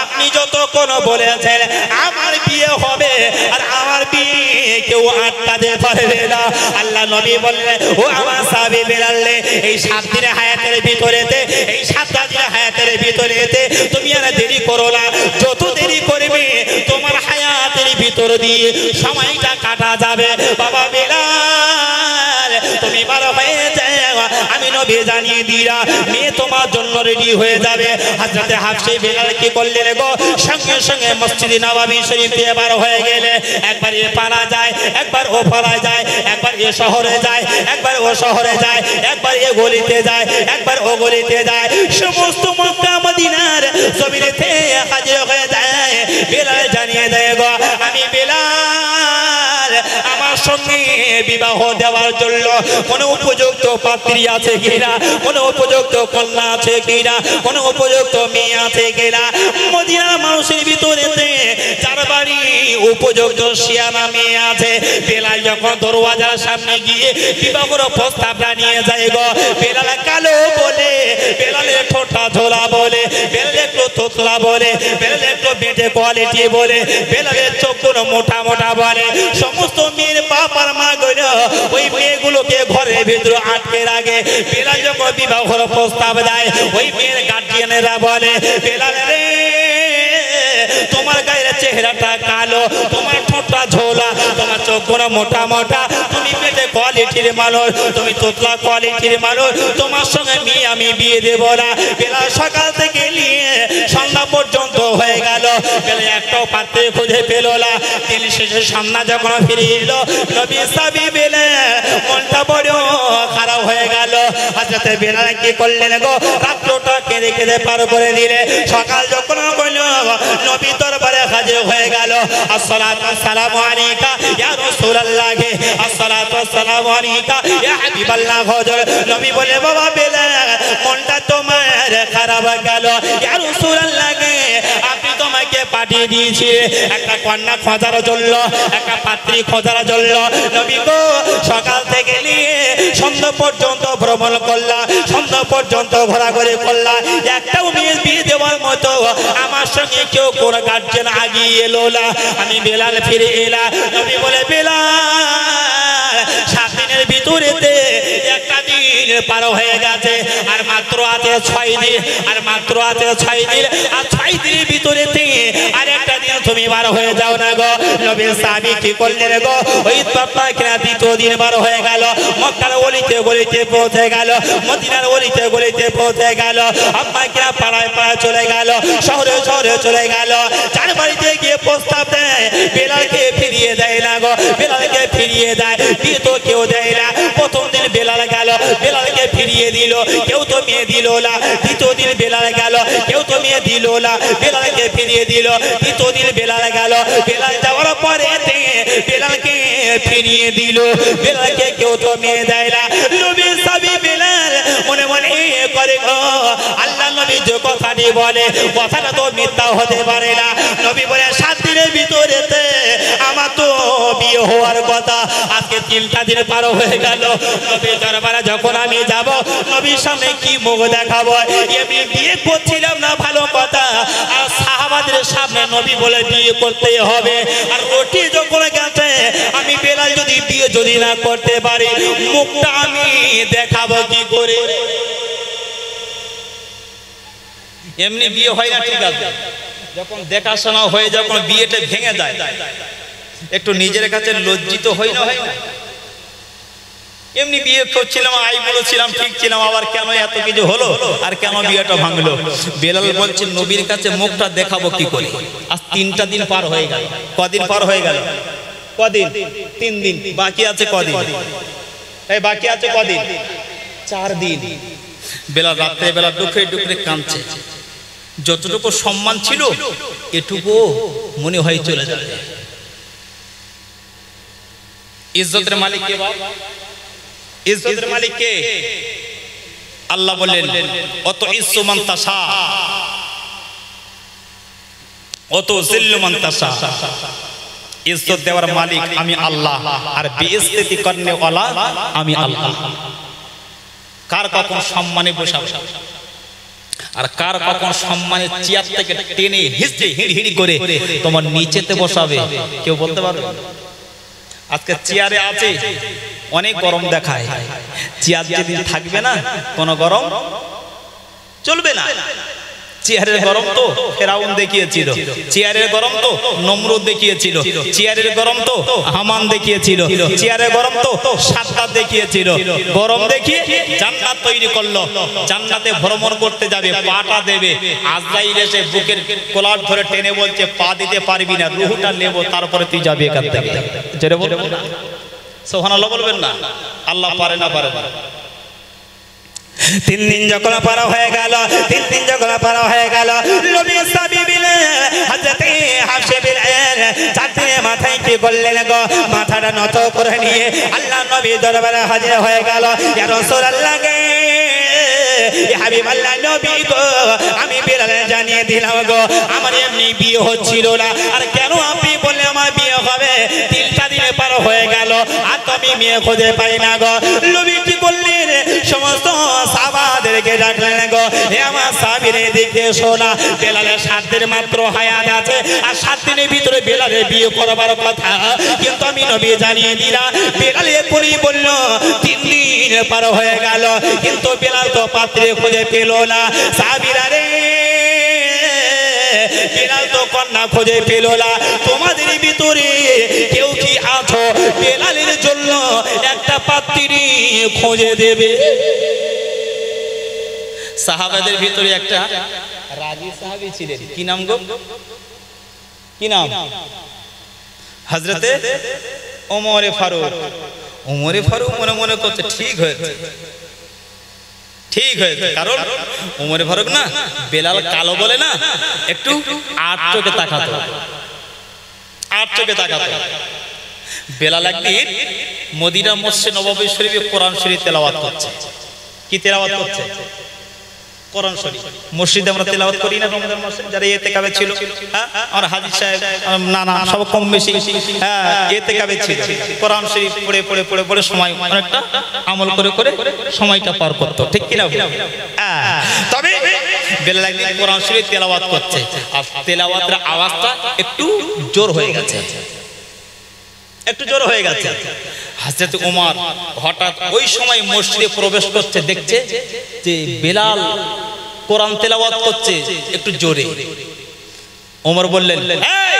আপনি যতক্ষণ বলেছেন আমার বিয়ে হবে, আর আমার বিয়ে কেউ আটকাতে পারবে না। আল্লাহ নবী বললেন, ও আমার সাহাবী বেলাল রে, এই 7 দিনের হায়াতের ভিতরেতে, এই 7 দিনের হায়াতের ভিতরেতে তুমি আর দেরি করো না। যত দেরি করবে তোমার হায়াতের ভিতর দিয়ে সময়টা কাটা যাবে। বাবা বেলাল তুমি ভালো হয়ে যাও, আমি নবী জানিয়ে দিলাম মেয়ে তোমার জন্য রেডি হয়ে যাবে। হযরতে হাফসে বেলাল কি করলেন গো, সঙ্গে সঙ্গে মসজিদে নববী শরীফে বার হয়ে গেলে, একবার এ পাড়া যায়, একবার ও পাড়া যায়, একবার এ শহরে যায়, একবার ও শহরে যায়, একবার এ গলিতে যায়, একবার ও গলিতে যায়, সমস্ত মক্কা মদিনার জমিনেতে হাজির হয়ে যায়। বেলাল জানিয়ে দেয় গো, আমি বেলাল, আমার সঙ্গে বিবাহ দেওয়ার জন্য কোন উপযুক্ত পাত্রী আছে কিনা, কোন উপযুক্ত কন্যা আছে কিনা, কোন উপযুক্ত মেয়ে আছে কিনা। মদিনার মানুষের ভিতরেতে যার বাড়ি উপযুক্ত শিয়ানা মেয়ে আছে, বেলাল যখন দরওয়াজার সামনে গিয়ে বিবাহের প্রস্তাবটা নিয়ে যায় গো, বেলাল কালো বলে, বেলালের ঠোঁটটা ঝোলা বলে, বেলালের একটু তোতলা বলে, বেলালের একটু বেটে কোয়ালিটি বলে, বেলালের চোখগুলো মোটা মোটা বলে। সমস্ত মেয়ের বাপ আর মা গো ওই মেয়েগুলোকে ঘরের ভিতরে আটকে রাখে। বেলাল যখন বিবাহের প্রস্তাব দেয়, ওই মেয়ের গার্জিয়ানেরা বলে, বেলাল রে, তোমার গায়ের চেহারাটা কালো, তোমার ঠোঁটটা ঝোলা, তোমার চোখ কোনো মোটা মোটা, তুমি পেটে কোয়ালিটির মানুষ, তুমি তোতলা কোয়ালিটির মানুষ, তোমার সঙ্গে আমি বিয়ে দেব না। বেলা সকাল থেকে নিয়ে সন্ধ্যা পর্যন্ত হয়ে গেল, বেলা একটাও পাত্রে খুঁজে পেল না। দিন শেষে সন্ধ্যা যখন ফিরে এলো, নবী সাবি বেলা মনটা বড় খারাপ হয়ে গেল। হযরত বেলাল কি করলেন গো, রাত্রটা কেঁদে কেঁদে পার করে দিলে। সকাল যখন হলো, নবী দরবারে হাজির হয়ে গেল। আসসালাতু ওয়াসসালামু আলাইকা ইয়া রাসূলুল্লাহ, আসসালাতু ওয়াসসালামু আলাইকা ইয়া হাবিবাল্লাহ। হযরত নবী বলে, বাবা বেলাল, মনটা তোমার খারাপ গেল। ইয়া রাসূলুল্লাহ, আপনি তোমাকে পাঠিয়ে দিয়েছি একটা কন্যা খোঁজার জন্য, একটা পাত্রী খোঁজার জন্য। নবী গো, সকাল থেকে নিয়ে সন্ধ্যা পর্যন্ত ভ্রমণ করলাম, সন্ধ্যা পর্যন্ত ঘোরাঘুরি করলাম, একটাও মেয়ে বিয়ে দেওয়ার মতো আমার সঙ্গে কেউ কোনো গার্জেন আগিয়ে এলো না। আমি বেলাল ফিরে এলাম। নবী বলে, বেলাল, 7 দিনের ভিতরেতে একটা দিন পার হয়ে গেছে, আর মাত্র আছে 6 দিন, আর মাত্র আছে 6 দিন, আর 6 দিনের ভিতরেতে আর একটা দিন তুমি বার হয়ে যাও না গো। নবীর সাহাবী কি করলেন গো, ওই পাপা কিনা দ্বিতীয় দিন বার হয়ে গেল। মক্কার গলিতে গলিতে পৌঁছে গেল, মদিনার গলিতে গলিতে পৌঁছে গেল, আম্মা কিনা পাড়ায় পাড়ায় চলে গেল, শহরে শহরে চলে গেল। চার বাড়িতে গিয়ে প্রস্তাব দেয়, বেলালকে ফিরিয়ে দেয় না গো, বেলালকে ফিরিয়ে দেয়, বিয়ে তো কেউ দেয় না। প্রথম দিন বেলাল গেল, বেলালকে ফিরিয়ে দিল, কেউ তো মেয়ে দিল না। দ্বিতীয় দিন বেলাল গেল, কেউ তো মেয়ে দিল না, বেলালকে ফিরিয়ে দিল। তৃতীয় দিন বেলাল গেল, বেলাল যাওয়ার পরে বেলালকে ফিরিয়ে দিল, বেলালকে কেউ তো মেয়ে দেয় না। নবী সাবি বেলাল মনে মনে করে গো, আল্লাহ নবী যে কথাটি বলে, কথাটা তো মিথ্যা হতে পারে না। নবী বলে, 7 দিনের ভিতরেতে আমার তো বিয়ে হওয়ার কথা, আজকে 3টা দিন পার হয়ে গেল। নবীর দরবারে যখন আমি যাব, নবীর সামনে কি মুখ দেখাবো? এমনি বিয়ে করছিলাম না, ভালো কথা, আর সাহাবাদের সামনে নবী বলে বিয়ে করতে হবে। আর রুটি যখন গেছে, আমি বেলাল যদি বিয়ে যদি না করতে পারি, মুখটা আমি দেখাবো কি করে?
এমনি বিয়ে হয় না, ঠিক আছে, যখন দেখাশোনা হয়ে যখন বিয়েটা ভেঙে যায়, একটু নিজের কাছে লজ্জিত হই না, হয় না? এমনি বিয়ে করছিলাম, আই বলেছিলাম, ঠিক ছিলাম, আবার কেন এত কিছু হলো, আর কেন বিয়েটা ভাঙলো? বেলাল বলছে, নবীর কাছে মুখটা দেখাবো কি করে? আজ 3টা দিন পার হয়ে গেল। কদিন পার হয়ে গেল? কদিন? 3 দিন। বাকি আছে কদিন? এই বাকি আছে কদিন? 4 দিন। বেলাল রাত্রে বেলা ডুকরে ডুকরে কাঁদছে। যতটুকু সম্মান ছিল এটুকু মনে হয় চলে যাবে। ইজ্জতের মালিক কে বাবা? ইজ্জতের মালিক কে? আল্লাহ বললেন, অত ইজ্জু মান তাশা অত জিল্লু মান তাশা। ইজ্জত দেওয়ার মালিক আমি আল্লাহ, আর বেইজ্জতি করনে ওয়ালা আমি আল্লাহ। কার কখন সম্মানে বসাবে, আর কার কখন সম্মানের চেয়ার থেকে টেনে হিঁচড়ে হিড়হিড়ি করে তোমার নিচেতে বসাবে কেউ বলতে পারবে? আজকে চেয়ারে আছে, অনেক গরম দেখায়, চেয়ার যেদিন থাকবে না, কোনো গরম চলবে না। চেয়ারের গরম তো ফেরাউন দেখিয়েছিল, চেয়ারের গরম তো নমরুদ দেখিয়েছিল, চেয়ারের গরম তো হামান দেখিয়েছিল, চেয়ারের গরম তো সাদ্দাত দেখিয়েছিল। গরম দেখিয়ে জান্নাত তৈরি করলো, জান্নাতে ভ্রমণ করতে যাবে, পাটা দেবে, আজরাইল এসে বুকের কলার ধরে টেনে বলছে, পা দিতে পারবি না, রুহটা নেব, তারপরে তুই যাবি এখান থেকে। জোরে বলবেন না? সুবহানাল্লাহ বলবেন না? আল্লাহ পারে না, পারে না।
3 দিন যখন পার হয়ে গেল, 3 দিন যখন পার হয়ে গেল, নবী সাবি বিলাল হযরত হাফসে বিলাল 4 দিনে মাথায় কি বললেন গো, মাথাটা নত করে নিয়ে আল্লাহ নবী দরবারে হাজির হয়ে গেল। ইয়া রাসূলুল্লাহ গে, ইয়া হাবিবাল্লাহ নবী গো, আমি বিলাল জানিয়ে দিলাম গো, আমার এমনি বিয়ে হচ্ছিল না, আর কেন আপনি বললে আমার বিয়ে হবে? 3টা দিনে পার হয়ে গেল, আর তো আমি মেয়ে খুঁজে পাই না গো। নবী কি বললেন? সমস্ত সাহাবাদেরকে ডাকলেন গো, হে আমার সাহাবীরা দেখে শোনা, বেলালের 7 দিন মাত্র হায়াত আছে, আর 7 দিনের ভিতরে বেলালের বিয়ে করবার কথা, কিন্তু আমি নবী জানিয়ে দিলাম। বেলাল এখনই বলল 3 দিন পার হয়ে গেল, কিন্তু বেলাল তো পাত্রে খুঁজে পেল না। সাহাবীরা রে, বেলাল তো কন্যা খুঁজে পেল না। তোমাদের ভিতরে কেউ কি আছো বেলালের জন্য একটা পাত্রী খুঁজে দেবে।
সাহাবাদের ভিতরে একটা রাজি সাহাবী ছিলেন, কি নাম গো, কি নাম? হযরতে ওমরে ফারুক। ওমরে ফারুক মনে মনে করছে ঠিক হয়েছে, ঠিক হয়েছে, কারণ ওমরে ফারুক না বেলাল কালো বলে না, একটু আট চোখে তাকাতো, আট চোখে তাকাতো। বেলাল একদিন মদিনা মসজিদ নববী শরীফে কোরআন শরীফ তেলাওয়াত করছে। কি তেলাওয়াত করছে? কোরআন শরীফ। মসজিদে আমরা তেলাওয়াত করি না রমজান মাসে, যারা ইতিকাফে ছিল, হ্যাঁ আর হাজী সাহেব নানা সব কম বেশি হ্যাঁ ইতিকাফে ছিল, কোরআন শরীফ পড়ে পড়ে পড়ে পড়ে সময় অনেকটা আমল করে করে সময়টা পার করতো, ঠিক কি না? হ্যাঁ, তবে বেলাল একদিন কোরআন শরীফ তেলাওয়াত করছে, আর তেলাওয়াতের আওয়াজটা একটু জোর হয়ে গেছে, একটু জোর হয়ে গেছে। হযরত ওমর হঠাৎ ওই সময় মসজিদে প্রবেশ করছে, দেখছে যে বেলাল কোরআন তেলাওয়াত করছে একটু জোরে। ওমর বললেন, এই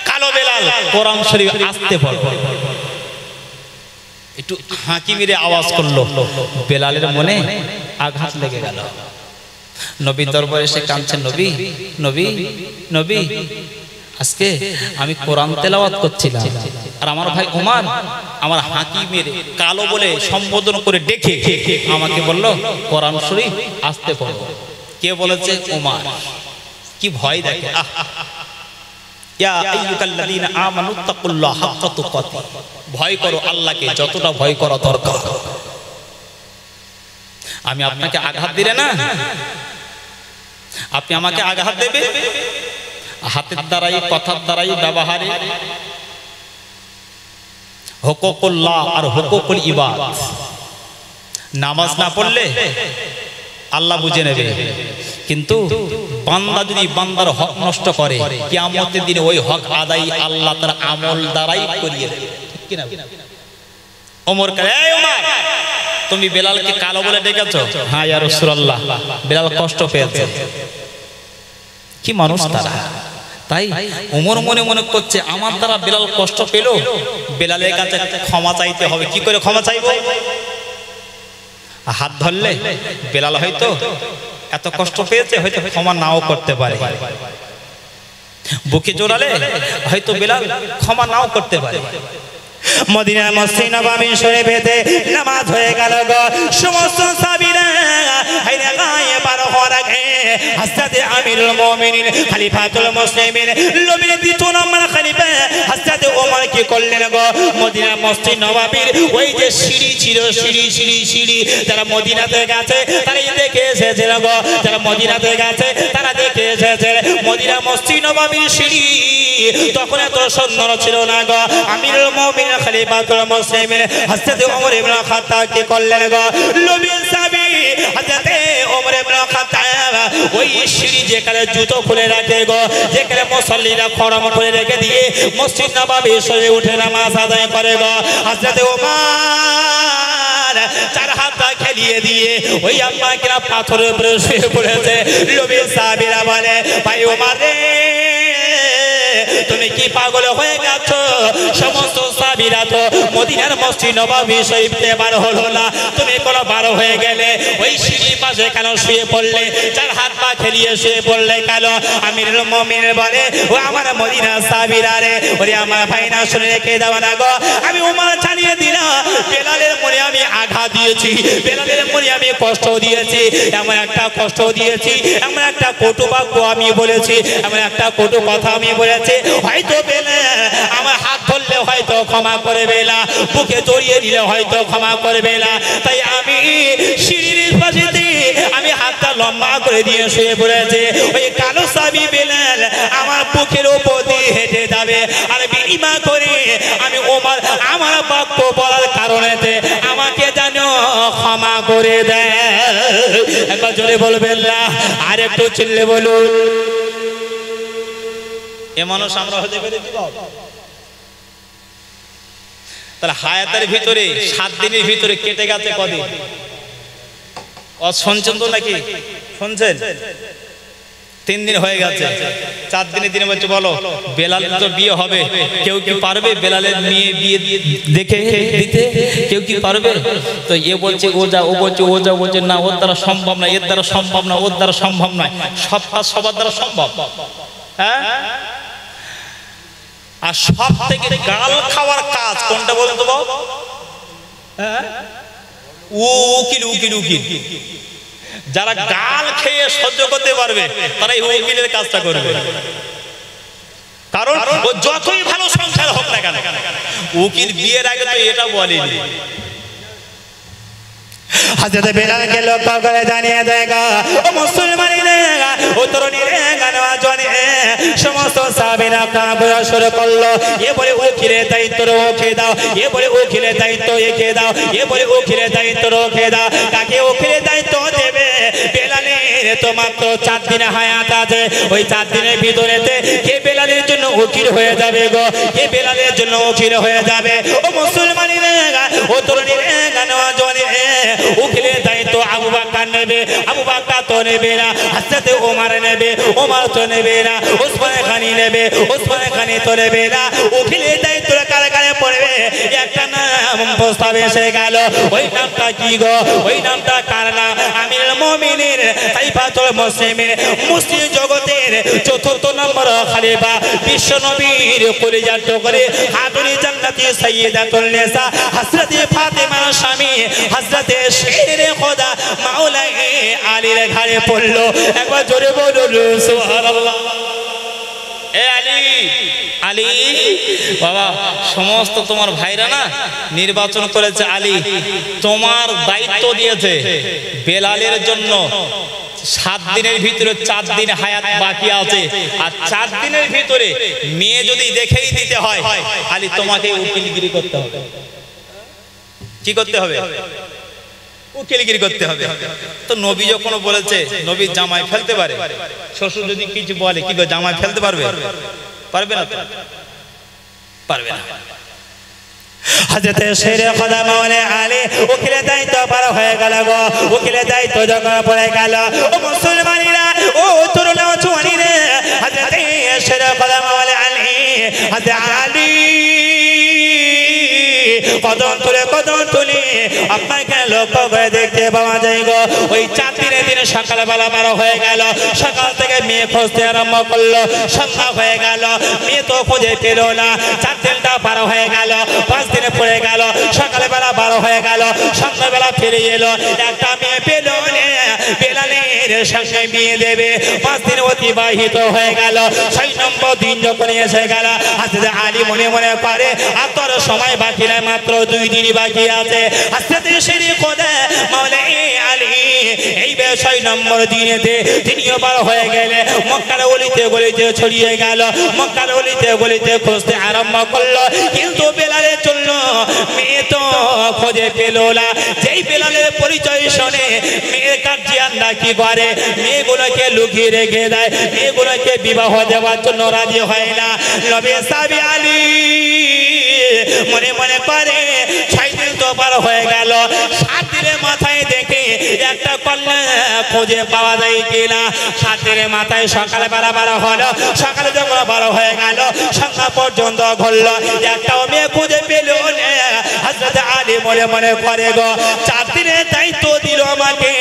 কালো বেলাল, কোরআন শরীফ আস্তে পড়। একটু হাঁকি মেরে আওয়াজ করলো। বেলালের মনে আঘাত লেগে গেল। নবী দরবারে এসে কাঁদছেন, নবী নবী নবী, আজকে আমি কোরআন তেলাওয়াত করছিলাম, আর আমার ভাই ওমর আমার হাঁকি মেরে কালো বলে সম্বোধন করে ডেকে আমাকে বলল কোরআন শরীফ আস্তে পড়ো। কে বলেছে? ওমর। কি ভয় দেখে! ইয়া আইয়ুহাল্লাযীনা আমানু তাকুল্লাহ হাক্কা তুকাতি, ভয় করো আল্লাহকে যতটা ভয় করা দরকার। আমি আপনাকে আঘাত দিলে না, আপনি আমাকে আঘাত দেবে হাতের দ্বারাই, কথার দ্বারাই, ব্যবহারে। হুকুকুল্লাহ আর হুকুকুল ইবাদ, নামাজ না পড়লে আল্লাহ বুঝে নেবে, কিন্তু বান্দা যদি বান্দার হক নষ্ট করে কিয়ামতের দিনে ওই হক আদায় আল্লাহ তার আমল দ্বারাই করিয়ে দেবে, ঠিক কি না? ওমর কে, এই ওমর তুমি বেলালকে কালো বলে ডেকেছো? হ্যাঁ ইয়া রাসূলুল্লাহ, বেলাল কষ্ট পেয়েছে। কি মানুষ তারা! তাই ওমর মনে মনে করছে আমার দ্বারা বেলাল কষ্ট পেল, বেলালের কাছে ক্ষমা চাইতে হবে। কি করে ক্ষমা চাইবো? হাত ধরলে বেলাল হয়তো এত কষ্ট পেয়েছে, হয়তো ক্ষমা নাও করতে পারে। বুকে জোড়ালে হয়তো বেলাল ক্ষমা নাও করতে পারে।
মদিনার মসজিদ নববী শরীফেতে নামাজ হয়ে গেল গো। সমস্ত সাহাবীরা হাইরে গায়ে পার হওয়ার আগে হযরত আমিরুল মুমিনিন খলিফাতুল মুসলিমিন নবীর দ্বিতীয় নম্বর খলিফা হযরত ওমর কি করলেন গো? মদিনার মসজিদ নববীর ওই যে সিঁড়ি ছিল, সিঁড়ি যারা মদিনাতে গেছে তারা দেখে এসেছিল গো, যারা মদিনাতে গেছে তারা দেখে এসেছে মদিনা মসজিদ নববীর সিঁড়ি তখন এত সুন্দর ছিল না গো। আমিরুল মুমিনিন খলিফাতুল মুসলিমিন হযরত ওমর ইবনে খাত্তাব কি করলেন গো? নবীর সাহাবী হযরত ওমর ইবনে খাত্তাব ওই সিঁড়ি যেখানে জুতো খুলে রাখে গো, যেখানে মুসল্লিরা খড়ম করে রেখে দিয়ে মসজিদ নববী শরীফে উঠে নামাজ আদায় করে গো, হযরত ওমর চার হাতটা খেলিয়ে দিয়ে ওই আম্মা কিনা পাথরের উপরে শুয়ে পড়েছে। নবীর সাহাবীরা বলে, ভাই ওমর রে তুমি কি পাগল হয়ে গেছো? সমস্ত সাহাবীরা তো মদিনার মসজিদ নববী শরীফে বার হলো না, তুমি কোন বার হয়ে গেলে ওই সিঁড়ির পাশে কেন শুয়ে পড়লে? চার হাত পা খেলিয়ে শুয়ে পড়লে কেন? আমিরুল মুমিনিন বলে, ও আমার মদিনার সাহাবীরা রে, ওরে আমার ভাই না শুনে রেখে দাও না গো, আমি ওমর জানিয়ে দিলাম বেলালের মনে আমি আঘাত দিয়েছি, বেলালের মনে আমি কষ্ট দিয়েছি, এমন একটা কষ্ট দিয়েছি, এমন একটা কটু বাক্য আমি বলেছি, এমন একটা কটু কথা আমি বলেছি, হয়তো বেলাল আমার হাত ধরলে হয়তো ক্ষমা করবে না, বুকে জড়িয়ে দিলে হয়তো ক্ষমা করবে না, তাই আমি সিঁড়ির পাশেতে আমি হাতটা লম্বা করে দিয়ে শুয়ে পড়েছি। ওই কালো সাহাবী বেলাল আমার বুকের উপর দিয়ে হেঁটে যাবে, আর বিমা করে আমি ওমর আমার বাক্য বলার কারণেতে আমাকে যেন ক্ষমা করে দেয়। একবার জোরে বলবেন না, আর একটু চিল্লে বলুন।
এ মানুষ আমরা হতে পেরেছি? তাহলে হায়াতের ভিতরে 7 দিনের ভিতরে কেটে গেছে কদিন? শুনছেন তো নাকি? শুনছেন? 3 দিন হয়ে গেছে, 4 দিনের দিনে বলছে বলো বেলালের তো বিয়ে হবে, কেউ কি পারবে বেলালের মেয়ে বিয়ে দেখে দিতে? কেউ কি পারবে? তো এ বলছে ও যা, ও বলছে ও যা, বলছে না ওর দ্বারা সম্ভব না, এর দ্বারা সম্ভব না, ওর দ্বারা সম্ভব নয়, সব কাজ সবার দ্বারা সম্ভব। হ্যাঁ, আর সব থেকে গাল খাওয়ার কাজ কোনটা বলুন তো? হ্যাঁ, উকিল উকিল উকিল। যারা গাল খেয়ে সহ্য করতে পারবে তারা এই উকিলের কাজটা করবে, কারণ ও যতই ভালো সংসার হোক না কেন, উকিল বিয়ের আগে তো এটা বলেনি।
হযরত বেলালকে লক্ষ্য করে জানিয়ে দেয়গা, ও মুসলমানেরা, ও তরুণীরা, নওজওয়ানে সমস্ত সাহাবীরা কাঁদা শুরু করলো। এ বলে উকিলের দায়িত্ব রেখে দাও, এ বলে উকিলের দায়িত্ব রেখে দাও, এ বলে উকিলের দায়িত্ব রেখে দাও। কাকে উকিলের দায়িত্ব দেবে? বেলালের তো মাত্র 4 দিন হায়াত আছে, ওই 4 দিনের ভিতরেতে কে বেলালের জন্য উকিল হয়ে যাবে গো? কে বেলালের জন্য উকিল হয়ে যাবে? ও মুসলমানেরা, ও তরুণীরা, নওজওয়ানে উকিলের দায়িত্ব আবু বকর নেবে, আবু বকর তো নেবে না, হযরত ওমর নেবে, ওমর তো নেবে না, ওসমান গনি নেবে, ওসমান গনি তো নেবে না। উকিলের দায়িত্ব কার কারে পড়বে? একটা নাম প্রস্তাবে এসে গেল, ওই নামটা কি গো? ওই নামটা কার নাম? আমিরুল মুমিনিন তাইফাতুল মুসলিমিন, মুসলিম জগতের 4th নম্বর খলিফা, বিশ্ব নবীর কলিজার টুকরে, হাতুনি জান্নাতি সাইয়্যিদাতুল নিসা, হযরত ফাতেমার স্বামী, হযরত শেরে খোদা মাওলাই আলীর ঘাড়ে পড়লো। একবার জোরে বলুন সুবহানাল্লাহ।
এ আলী, আলী বাবা, সমস্ত তোমার ভাইরা না নির্বাচন করেছে আলী, তোমার দায়িত্ব দিয়েছে বেলালের জন্য 7 দিনের ভিতরে 4 দিন হায়াত বাকি আছে, আর 4 দিনের ভিতরে মেয়ে যদি দেখেই দিতে হয়, আলী তোমাকে উকিলগিরি করতে হবে। কি করতে হবে? উকিলগিরি করতে হবে। তো নবী যখন বলেছে, নবী জামাই ফেলতে পারে, শ্বশুর যদি কিছু বলে কি করে জামাই ফেলতে পারবে? পারবে না, পারবে না।
হযরত শেরে খোদা মাওলানা আলী উকিলের দায়িত্ব পার হয়ে গেল গো। উকিলের দায়িত্ব যখন পড়ে গেল, ও মুসলমানেরা, ও তরুণ জওয়ানেরা, হযরত শেরে খোদা মাওলানা আলী, হযরত আলী কদম তুলে আপনাকে লক্ষ্য করে দেখতে পাওয়া যায় গো। ওই 4 দিনের দিনে সকালবেলা পার হয়ে গেল, সকাল থেকে মেয়ে খুঁজতে আরম্ভ করলো, সন্ধ্যা হয়ে গেল, মেয়ে তো খুঁজে পেল না। 4 দিনটা পার হয়ে গেল, 5 দিনে পড়ে গেল, সকালবেলা 12 হয়ে গেল, সন্ধ্যাবেলা ফিরে এলো, একটা মেয়ে পেল না। বেলালের সঙ্গে বিয়ে দেবে। 5 দিন অতিবাহিত হয়ে গেল, 6 নম্বর দিন যখন এসে গেল, হযরত আলী মনে মনে করে আর তোর সময় বাকি নাই, মাত্র 2 দিনই বাকি আছে। হযরত শেরে খোদা মাওলানা আলী এই 6 নম্বর দিনেতে তিনিও পার হয়ে গেলে, মক্কার অলিতে গলিতে ছড়িয়ে গেল, মক্কার অলিতে গলিতে খুঁজতে আরম্ভ করলো, কিন্তু বেলালের জন্য মেয়ে তো খুঁজে পেল না। যেই বেলালের পরিচয় শুনে মেয়ের কার্জিয়ানরা কি করে? মেয়েগুলোকে লুকিয়ে রেখে দেয়, মেয়েগুলোকে বিবাহ দেওয়ার জন্য রাজি হয় না। নবী সাহাবী আলী মনে মনে করে 6 দিন তো পার হয়ে গেল, 7 দিনের মাথায় দেখে একটা কন্যা খুঁজে পাওয়া যায় কিনা। 7 দিনের মাথায় সকালবেলা বার হলো, সকালে যখন বার হয়ে গেল, সন্ধ্যা পর্যন্ত ঘুরলো, একটাও মেয়ে খুঁজে পেল না। হযরত আলী মনে মনে করে গো, 4 দিনের দায়িত্ব দিল আমাকে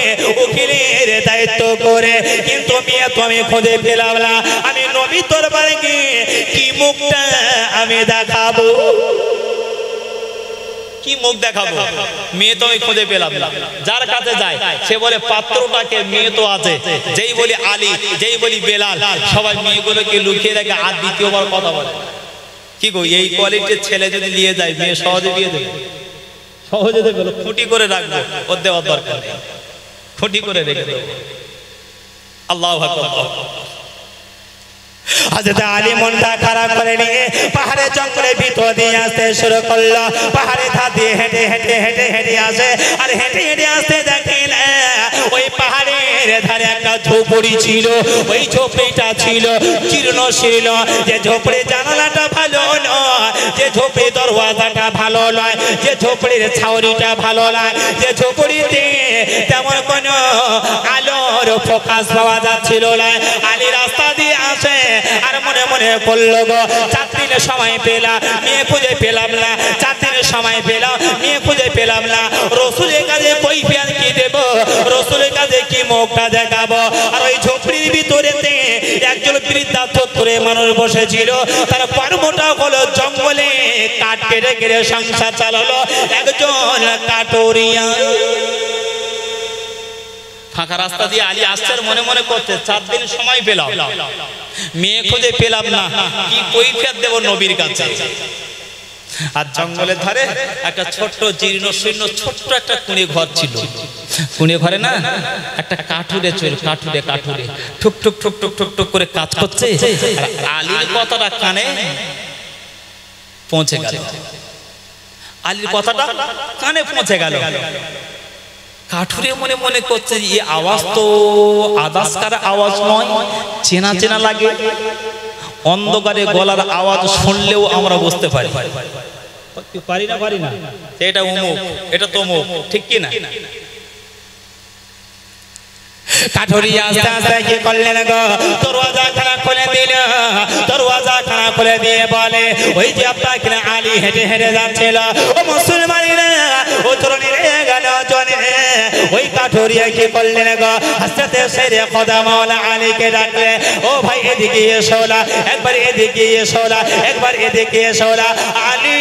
উকিলের দায়িত্ব করে, কিন্তু মেয়ে তো আমি খুঁজে পেলাম না। আমি নবী দরবারে গিয়ে কি মুখটা আমি দেখাবো?
কি মুখ দেখাবো? মেয়ে তো আমি খুঁজে পেলাম না। যার কাছে যায় সে বলে পাত্রটাকে মেয়ে তো আছে, যেই বলি আলী, যেই বলি বেলাল, সবাই মেয়েগুলোকে লুকিয়ে রেখে আর দ্বিতীয়বার কথা বলে। কি গো, এই কোয়ালিটির ছেলে যদি নিয়ে যায়, মেয়ে সহজে বিয়ে দেবে? সহজে দেবে? খুঁটি করে রাখবো, ওর দেওয়ার দরকার নেই, খুঁটি করে রেখে দেবো। আল্লাহু আকবার।
হযরত আলী মনটা খারাপ করে নিয়ে পাহাড়ের জঙ্গলের ভিতর দিয়ে আসতে শুরু করলো। পাহাড়ে ধার দিয়ে হেঁটে হেঁটে হেঁটে হেঁটে আসে, আর হেঁটে হেঁটে আসতে দেখেন ওই পাহাড়ের ধারে একটা ঝোপড়ি ছিল, ওই ঝোপড়িটা ছিল জীর্ণ শীর্ণ। যে ঝোপড়ি জানালাটা ভালো নয়, যে ঝোপড়ি দরওয়াজাটা ভালো নয়, যে ঝোপড়ির ছাউনিটা ভালো নয়, যে ঝোপড়িতে তেমন কোনো আলোর ফোকাস পাওয়া যাচ্ছিল না। আলী রাস্তা দিয়ে আসে আর মনে মনে করলো গো, 4 দিনের সময় পেলাম, মেয়ে খুঁজে পেলাম না, 4 দিনের সময় পেলাম, মেয়ে খুঁজে পেলাম না। রসুলের কাছে কৈফিয়ত কি দেব, রসুলের কাছে কি মুখটা দেখাবো? আর ওই ঝোপড়ির ভিতরেতে একজন বৃদ্ধা থত্তরে মানুষ বসেছিল, তার কর্মটা হলো জঙ্গলে কাঠ কেটে কেটে সংসার চালালো, একজন কাঠুরিয়া।
ফাঁকা রাস্তা দিয়ে আলী আসছে, মনে মনে করছে 4 দিন সময় পেলাম, মেয়ে খুঁজে পেলাম না, কি কৈফিয়ত দেব নবীর কাছে? আর জঙ্গলের ধারে একটা ছোট্ট জীর্ণ শীর্ণ ছোট্ট একটা কুঁড়ে ঘর ছিল। কুঁড়ে ঘরে না একটা কাঠুরে চল, কাঠুরে কাঠুরে ঠুক ঠুক ঠুক ঠুক ঠুক ঠুক করে কাজ করছে। আর আলীর কথাটা কানে পৌঁছে গেল, আলীর কথাটা কানে পৌঁছে গেল। কাঠুরে মনে মনে করছে এই আওয়াজ তো আদাসকার আওয়াজ নয়, চেনা চেনা লাগে। অন্ধকারে গলার আওয়াজ শুনলেও আমরা বুঝতে পারি, পারি না এটা অমুক, এটা তমুক, ঠিক কি না?
কাঠুরিয়া আস্তে আস্তে কি করলেন গো, দরওয়াজা খানা খুলে দিল। দরওয়াজা খানা খুলে দিয়ে বলে, ওই যে আপনাকে আলী হেঁটে হেঁটে যাচ্ছিল, ও মুসলমানেরা, ও তরুণীরা গেল জনে। ওই কাঠুরিয়া কি করলেন গো, হাসতে সেরে খোদা মাওলা আলীকে ডাকলে, ও ভাই এদিকে এসো না, একবার এদিকে এসো না, একবার এদিকে এসো না। আলী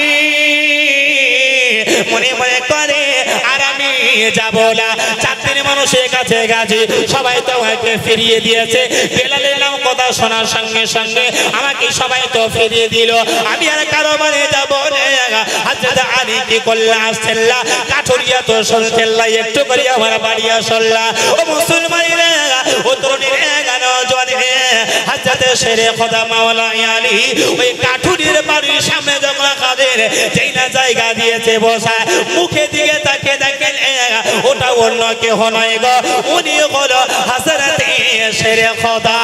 মনে মনে করে আর আমি যাব না। 4 দিন মানুষের কাছে গেছি, সবাই তো আমাকে ফিরিয়ে দিয়েছে। বেলালের নাম কথা শোনার সঙ্গে সঙ্গে আমাকে সবাই তো ফিরিয়ে দিল, আমি আর কারো মানে যাব না। হযরত আলী কি করলেন, আসছেল্লা কাঠুরিয়া তো শুনছেল্লা, একটু করে আমার বাড়ি আসল্লা। ও মুসলমানেরা, ও তরুণীরা গান জনে, হযরত শেরে খোদা মাওলা আলী ওই কাঠুরির বাড়ির সামনে যখন কাদের যেই না জায়গা দিয়েছে বসা, মুখে দিকে তাকে দেখেন ওটা অন্য কেউ নয় গো, উনি হলো হযরত শেরে খোদা।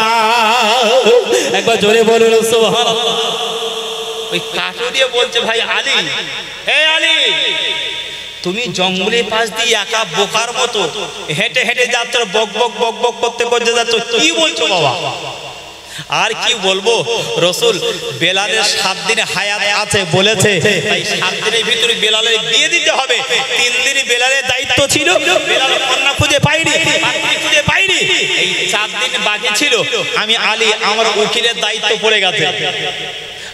একবার জোরে বলুন সুবহানাল্লাহ।
ওই কাঠুরিয়া বলছে, ভাই আলী, হে আলী, তুমি জঙ্গলের পাশ দিয়ে একা বোকার মতো হেঁটে হেঁটে যাচ্ছ, বক বক বক বক করতে করতে যাচ্ছ, কি বলছো বাবা? আর কি বলবো, রসুল বেলালের 7 দিন হায়াত আছে বলেছে, তাই 7 দিনের ভিতরে বেলালের বিয়ে দিতে হবে। 3 দিন বেলালের দায়িত্ব ছিল, বেলাল কন্যা খুঁজে পাইনি, খুঁজে পাইনি। এই 4 দিন বাকি ছিল, আমি আলী আমার উকিলের দায়িত্ব পড়ে গেছে।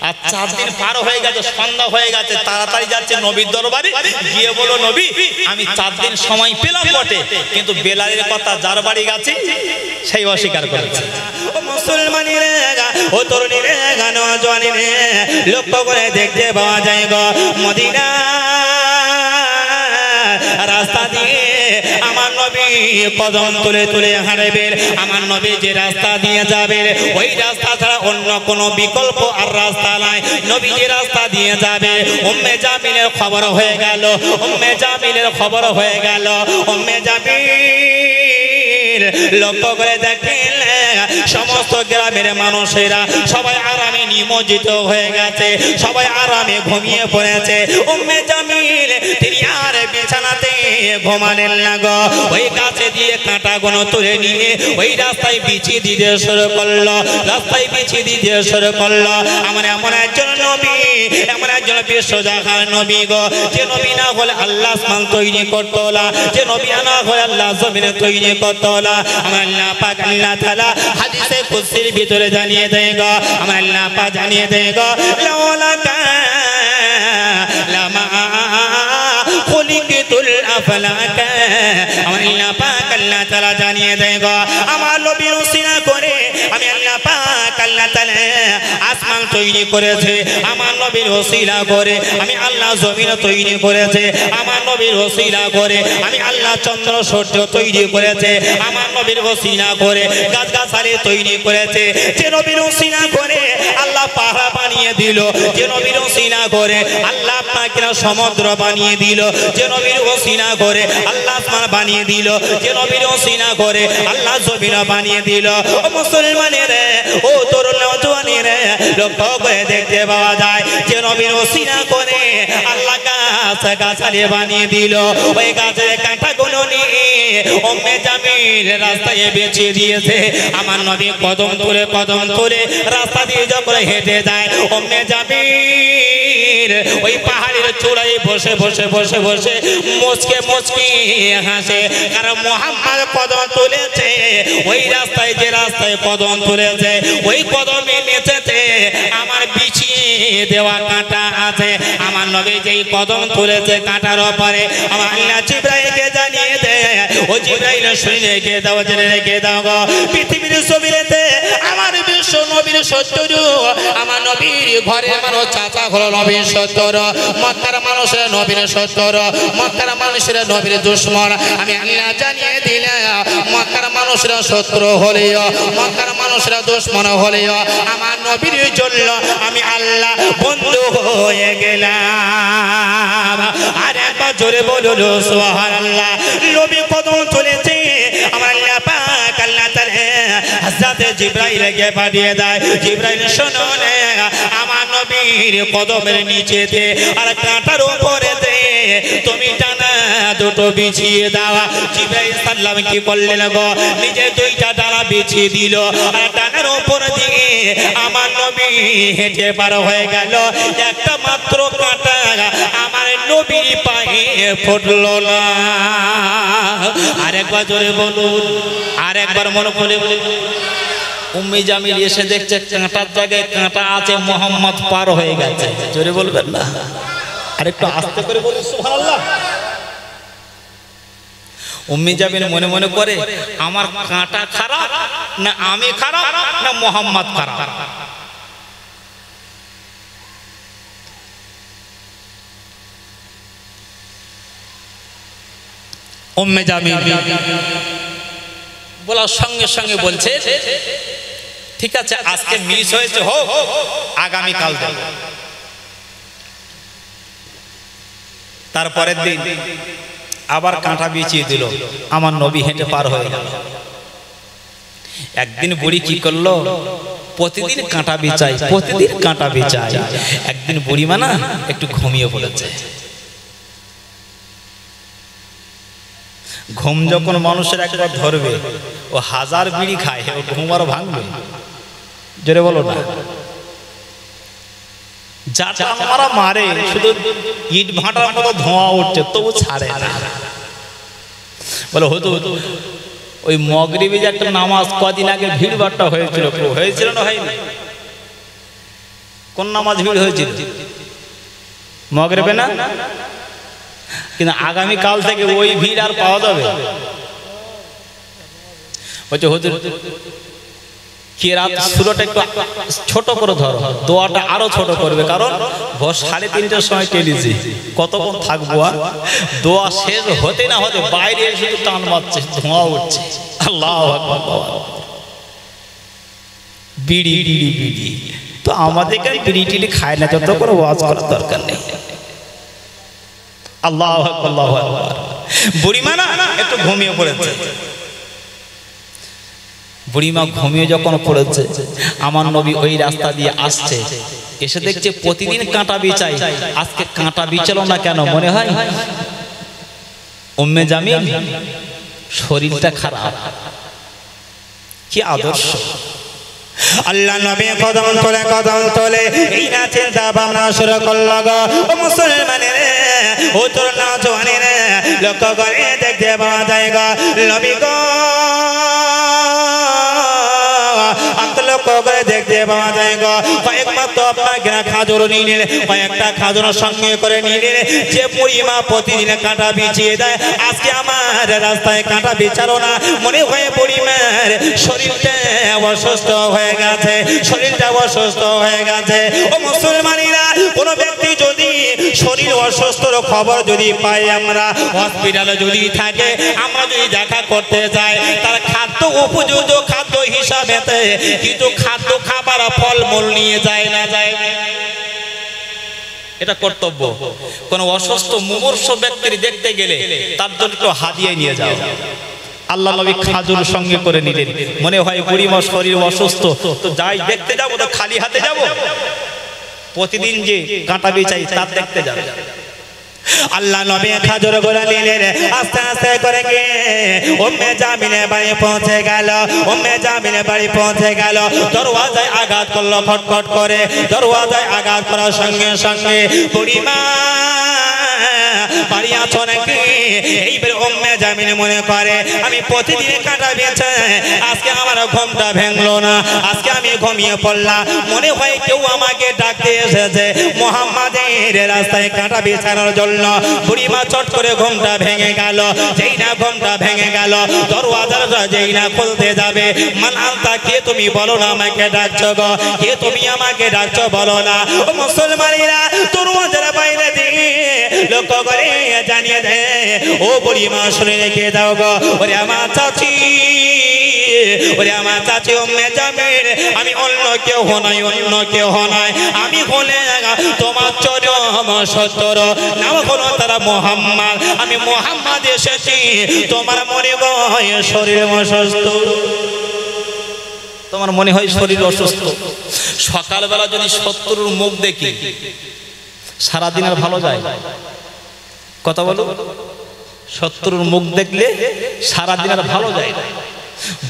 আর 4 দিন পার হয়ে গেছে, সন্ধ্যা হয়ে গেছে, তাড়াতাড়ি যাচ্ছে নবীর দরবারে, গিয়ে বলো নবী আমি 4 দিন সময় পেলাম বটে, কিন্তু বেলালের কথা যার বাড়ি গেছে সেই অস্বীকার করেছে।
ও মুসলমানেরা, ও তরুণীরা নওজওয়ানেরা, লক্ষ্য করে দেখতে পাওয়া যায় গো, মদিনা রাস্তা দিয়ে আমার নবী কদম তুলে তুলে হাঁটবেন। আমার নবী যে রাস্তা দিয়ে যাবে, ওই রাস্তা ছাড়া অন্য কোনো বিকল্প আর রাস্তা নাই। নবী যে রাস্তা দিয়ে যাবে, উম্মে জামিলের খবর হয়ে গেল, উম্মে জামিলের খবর হয়ে গেল, উম্মে জামিল লক্ষ্য করে দেখেন সমস্ত গ্রামের মানুষেরা সবাই আরামে নিমজ্জিত হয়ে গেছে, সবাই আরামে ঘুমিয়ে পড়েছে। উম্মে জামিল তিনি আর বিছানাতে ঘুমালেন না গো, ওই কাছে দিয়ে কাঁটা গুলো তুলে নিয়ে ওই রাস্তায় বিছিয়ে দিতে শুরু করলো, রাস্তায় বিছিয়ে দিতে শুরু করলো। আমার এমন একজন নবী, এমন একজন বিশ্বজাহান নবী গো, যে নবী না হলে আল্লাহ আসমান তৈরি করতো না, যে নবী না হলে আল্লাহ জমিন তৈরি করতো না। আমার আল্লাহ পাক আল্লাহ তাআলা হাদিসে কুদসির ভিতরে জানিয়ে দেয় গো, আমার আল্লাহ পাক জানিয়ে দেয় গো, লাওলাকা লামা খুলিকতুল আফলাকা। আমার আল্লাহ পাক আল্লাহ তাআলা জানিয়ে দেয় গো, আমার নবীর উসিলা করে আমি আল্লাহ পাক আল্লাহ তাআলা আসমান তৈরি করেছে, আমার নবীর উসিলা করে আমি আল্লাহ জমিন তৈরি করেছে, আমার নবীর উসিলা করে আমি আল্লাহ চন্দ্র সূর্য তৈরি করেছে, আমার নবীর উসিলা করে গাছগাছালি তৈরি করেছে। যে নবীর উসিলা করে আল্লাহ পাহাড় বানিয়ে দিল, যে নবীর উসিলা করে আল্লাহ আপনাকে সমুদ্র বানিয়ে দিল, যে নবীর উসিলা করে আল্লাহ আসমান বানিয়ে দিল, যে নবীর ওসিলা করে আল্লাহ জমিন বানিয়ে দিল। ও মুসলমানের, ও তোর নওজওয়ানের, লক্ষ্য করে দেখতে পাওয়া যায় যে নবীর ওসিলা করে আল্লাহ গাছ গাছালি বানিয়ে দিল। ওই গাছের কাঁটাগুলো নিয়ে উম্মে জামিল রাস্তায় বেছে দিয়েছে। আমার নবী কদম তুলে রাস্তা দিয়ে যখন হেঁটে যায়, উম্মে জামিল ওই পাহাড়ের চূড়ায় বসে মুচকে হাসে, কারণ মুহাম্মদ কদম তুলেছে ওই রাস্তায়, যে রাস্তায় কদম তুলেছে ওই কদমে নেচেছে আমার বিছিয়ে দেওয়া কাঁটা আছে। আমার নবী যেই কদম তুলেছে কাঁটার উপরে, আমার আল্লাহ জিবরাইলকে জানিয়ে দেয়, ও জিবরাইল শুনে রেখে দাও গো, পৃথিবীর জমিনেতে আমার বিশ্ব নবীর শত্রু, আমার নবীর ঘরের মানুষ চাচা হলো নবীর শত্রু, মক্কার মানুষের নবীর শত্রু, মক্কার মানুষের নবীর দুশমন। আমি আল্লাহ জানিয়ে দিলাম, মক্কার মানুষরা শত্রু হলেও, মক্কার মানুষরা দুশমন হলেও আমার নবীর জন্য আমি আল্লাহ বন্ধু হয়ে গেলাম। আর একবার জোরে বলুন সুবহানাল্লাহ। নবী কদম তুলেছে, আমার আল্লাহ পাক আল্লাহ তাআলা হযরত জিবরাইলকে পাঠিয়ে দেয়, জিবরাইল শোনো না, আমার নবীর কদমের নিচেতে আর কাঁটার উপরেতে তুমি ডানা দুটো বিছিয়ে দাও। জিবরাইল সাল্লাম কি করলেন গো, নিজে দুইটা ডানা বিছিয়ে দিল, আর ডানার উপর দিয়ে আমার নবী হেঁটে পার হয়ে গেল। একটা মাত্র কাঁটা আমার নবীর পায়ে ফুটল না। আরেকবার জোরে বলুন, আরেকবার মনে করে বলুন। উম্মে জামিল এসে দেখছে কাঁটার জায়গায় কাঁটা আছে, মুহাম্মদ পার হয়ে গেছে। জোরে বলবেন না, আরেকটু আস্তে করে বলুন সুবহানাল্লাহ। উম্মে জামিল মনে মনে করে, আমার কাঁটা খারাপ না আমি খারাপ না মুহাম্মদ খারাপ? উম্মে জামিল বলার সঙ্গে সঙ্গে বলছে, ঠিক আছে আজকে মিস হয়েছে, হোক, আগামী কাল দেব। তারপরের দিন আবার কাঁটা বিছিয়ে দিল, আমার নবী হেঁটে পার হয়ে গেল। একদিন বুড়ি কি করলো, প্রতিদিন কাঁটা বিছায়, প্রতিদিন কাঁটা বিছায়। একদিন বুড়ি মানা একটু ঘুমিয়ে পড়েছে। ঘুম যখন মানুষের একবার ধরবে, ও হাজার বিড়ি খায়, ও ঘুম আরো ভাঙবে। জোরে বলো না। যাটা আমরা মারে শুধু ইট ভাটার মতো ধোঁয়া উঠছে, তবু ছাড়ে না। বলো হতো ওই মগরিবে যে একটা নামাজ কদিন আগে ভিড় ভাট্টা হয়েছিল না হয়নি? কোন নামাজ ভিড় হয়েছিল? মগরিবে না? কিন্তু আগামী কাল থেকে ওই ভিড় আর পাওয়া যাবে? বলছে হুজুর কিরাত সূরাটা একটু ছোট করে ধরো, দোয়াটা আরো ছোট করবে, কারণ ভোর 3:30টার সময় টেলিছি, কতক্ষণ থাকবো? আর দোয়া শেষ হতে না হতে বাইরে শুধু টান মারছে, ধোঁয়া উঠছে। আল্লাহু আকবার। বিড়ি বিড়ি বিড়ি তো আমাদেরকে বিড়ি টিড়ি খায় না, যত করে ওয়াজ করার দরকার নেই। আল্লাহু আকবার, আল্লাহু আকবার। বুড়িমা না একটু ঘুমিয়ে পড়েছে। বুড়িমা ঘুমিয়ে যখন পড়েছে, আমার নবী ওই রাস্তা দিয়ে আসছে, এসে দেখছে প্রতিদিন কাঁটা বিছাই, আজকে কাঁটা বিছালো না কেন? মনে হয় উম্মে জামিল শরীরটা খারাপ। কি আদর্শ! আল্লাহ নবী কদম তোলে এই না চিন্তা ভাবনা শুরু করলো গো। ও মুসলমানের, ও তোর নওজওয়ানের, লক্ষ্য করে দেখতে পাওয়া যায় গো, নবী গো লক্ষ্য করে দেখতে পাওয়া যায় গো, কয়েকমাত্র আপনাকে খাজুর নিলেন, কয়েকটা খাজুর সঙ্গে করে নিলেন। যে বুড়িমা প্রতিদিন কাঁটা বিছিয়ে দেয়, আজকে আমার রাস্তায় কাঁটা বিছালো না, মনে হয় বুড়িমার শরীরটা অসুস্থ হয়ে গেছে, শরীরটা অসুস্থ হয়ে গেছে। ও মুসলমানেরা, কোনো ব্যক্তি যদি শরীর অসুস্থর খবর যদি পাই, আমরা হসপিটালে যদি থাকে, আমরা যদি দেখা করতে যাই, তার খাদ্য উপযুক্ত খাদ্য হিসাবেতে কিছু খাদ্য খাবার ফলমূল নিয়ে যায় না যায়?
এটা কর্তব্য। কোন অসুস্থ মুমূর্ষ ব্যক্তির দেখতে গেলে তার জন্য একটু হাদিয়া নিয়ে যাও। আল্লাহ নবী খাজুর সঙ্গে করে নিলেন। মনে হয় বুড়িমা শরীর অসুস্থ, তো যাই দেখতে যাবো, তো খালি হাতে যাব? প্রতিদিন যে কাঁটা বেচাই তার দেখতে যাবে।
আল্লাহ নবী খাজুর গুলো নিলেন, আস্তে আস্তে করে গিয়ে উম্মে জামিলের বাড়ি পৌঁছে গেল। উম্মে জামিলের বাড়ি পৌঁছে গেল, দরওয়াজায় আঘাত করলো খটখট করে। দরওয়াজায় আঘাত করার সঙ্গে সঙ্গে বুড়িমা বাড়ি আছো নাকি? এইবার উম্মে জামিল মনে করে আমি প্রতিদিন কাঁটা বেছে, আজকে আমার ঘুমটা ভেঙলো না, আজকে আমি ঘুমিয়ে পড়লাম। মনে হয় কেউ আমাকে ডাকতে এসেছে মুহাম্মাদের রাস্তায় কাঁটা বেছানোর জন্য। বুড়িমা চট করে ঘুমটা ভেঙে গেল। যেই না ঘুমটা ভেঙে গেল, দরওয়াজাটা যেই না খুলতে যাবে, মান আনতা, কে তুমি বলো না আমাকে ডাকছো গো, কে তুমি আমাকে ডাকছো বলো না। ও মুসলমানেরা, দরওয়াজার বাইরে দিয়ে লক্ষ্য করে জানিয়ে দে, ও বুড়িমা শুনে রেখে দাও গো, ওরে আমার চাচি, ওরে আমার চাচি উম্মে জামিল, আমি অন্য কেউ নয়, অন্য কেউ নয়, আমি হলে তোমার চরম শত্রু, নাম হলো তারা মুহাম্মদ। আমি মুহাম্মদ এসেছি, তোমার মনে হয় শরীর অসুস্থ,
তোমার মনে হয় শরীর অসুস্থ। সকালবেলা যদি শত্রুর মুখ দেখি সারাদিন আর ভালো যায়? কথা বলো, শত্রুর মুখ দেখলে সারাদিন আর ভালো যায়।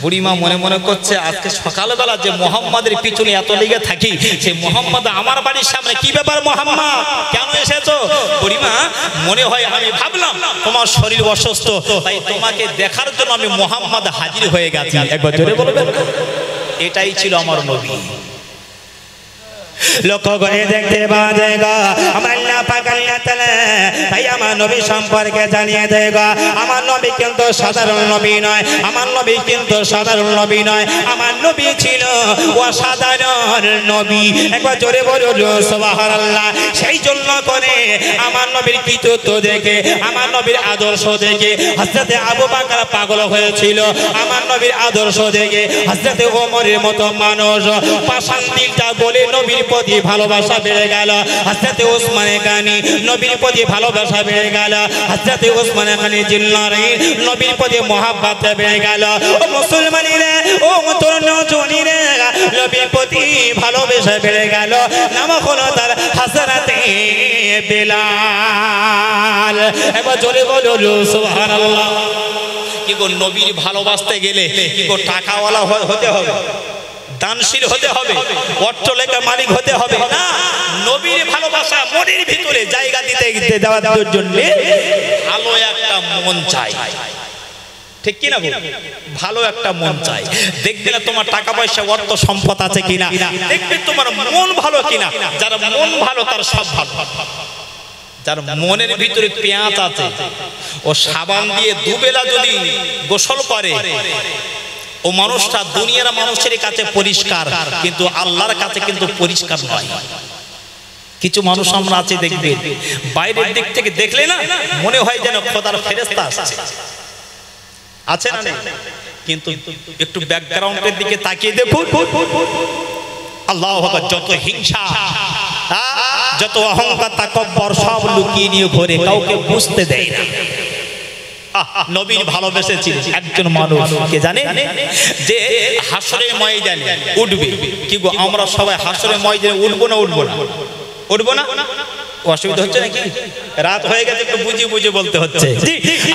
বুড়িমা মনে মনে করছে আজকে সকালবেলা যে মুহাম্মাদের পিছনে এত লেগে থাকি, সে মুহাম্মদ আমার বাড়ির সামনে, কি ব্যাপার মুহাম্মদ, কেন এসেছো? বুড়িমা মনে হয় আমি ভাবলাম তোমার শরীর অসুস্থ, তাই তোমাকে দেখার জন্য আমি মুহাম্মদ হাজির হয়ে গেছি। একবার জোরে বলবেন। এটাই ছিল আমার নবী।
লক্ষ্য করে দেখতে পাওয়া যায় গো, আমার আল্লাহ পাক আল্লাহ তাআলা তাই আমার নবী সম্পর্কে জানিয়ে দেয় গো, আমার নবী কিন্তু সাধারণ নবী নয়, আমার নবী কিন্তু সাধারণ নবী নয়, আমার নবী ছিল অসাধারণ নবী। একবার জোরে বলুন সুবহানাল্লাহ। সেই জন্য করে আমার নবীর কৃতিত্ব দেখে, আমার নবীর আদর্শ দেখে হযরতে আবু বকর পাগল হয়েছিল, আমার নবীর আদর্শ দেখে হযরতে ওমরের মতো মানুষ পাষাণ দিলটা বলে নবীর প্রতি ভালোবাসা বেড়ে গেল। হযরতে ওসমান গনি নবীর প্রতি ভালোবাসা বেড়ে গেল, হযরতে ওসমান গনি জিন্নারি নবীর প্রতি মহব্বত বেড়ে গেল। ও মুসলমানেরা, ও তরুণ জওয়ানেরা, নবীর প্রতি ভালোবাসা বেড়ে গেল। নাম হলো তার হযরতে বেলাল। এবার জোরে বলুন সুবহানাল্লাহ।
কি গো, নবীর ভালোবাসতে গেলে কি গো টাকাওয়ালা হতে হবে, দানশীল হতে হবে, অট্টলেখা মালিক হতে হবে না। নবীর ভালোবাসা মনের ভিতরে জায়গা দিতে দেওয়ার জন্য ভালো একটা মন চাই, ঠিক কিনা গো? ভালো একটা মন চাই। দেখবে না তোমার টাকা পয়সা অর্থ সম্পদ আছে কিনা, দেখবে তোমার মন ভালো কিনা। যার মন ভালো তার সব ভালো। যার মনের ভিতরে পেঁয়াজ আছে, ও সাবান দিয়ে দুবেলা যদি গোসল করে, ও মানুষটা দুনিয়ার মানুষের কাছে পরিষ্কার, কিন্তু আল্লাহর কাছে কিন্তু পরিষ্কার নয়। কিছু মানুষ আমরা আছে দেখবেন, বাইরের দিক থেকে দেখলে না মনে হয় যেন খোদার ফেরেশতা আসছে, আছে না? কিন্তু একটু ব্যাকগ্রাউন্ডের দিকে তাকিয়ে দেখুন, আল্লাহু আকবার, যত হিংসা, যত অহংকার, তাকব্বর সব লুকিয়ে নিয়ে ঘরে, কাউকে বুঝতে দেয় না। নবীর ভালোবেসেছিল একজন মানুষ, কে জানে যে হাসরের ময়দানে উঠবে। কি গো, আমরা সবাই হাসরের ময়দানে উঠবো না? উঠবো না? উঠবো না? অসুবিধা হচ্ছে নাকি? রাত হয়ে গেছে, একটু বুঝিয়ে বুঝিয়ে বলতে হচ্ছে।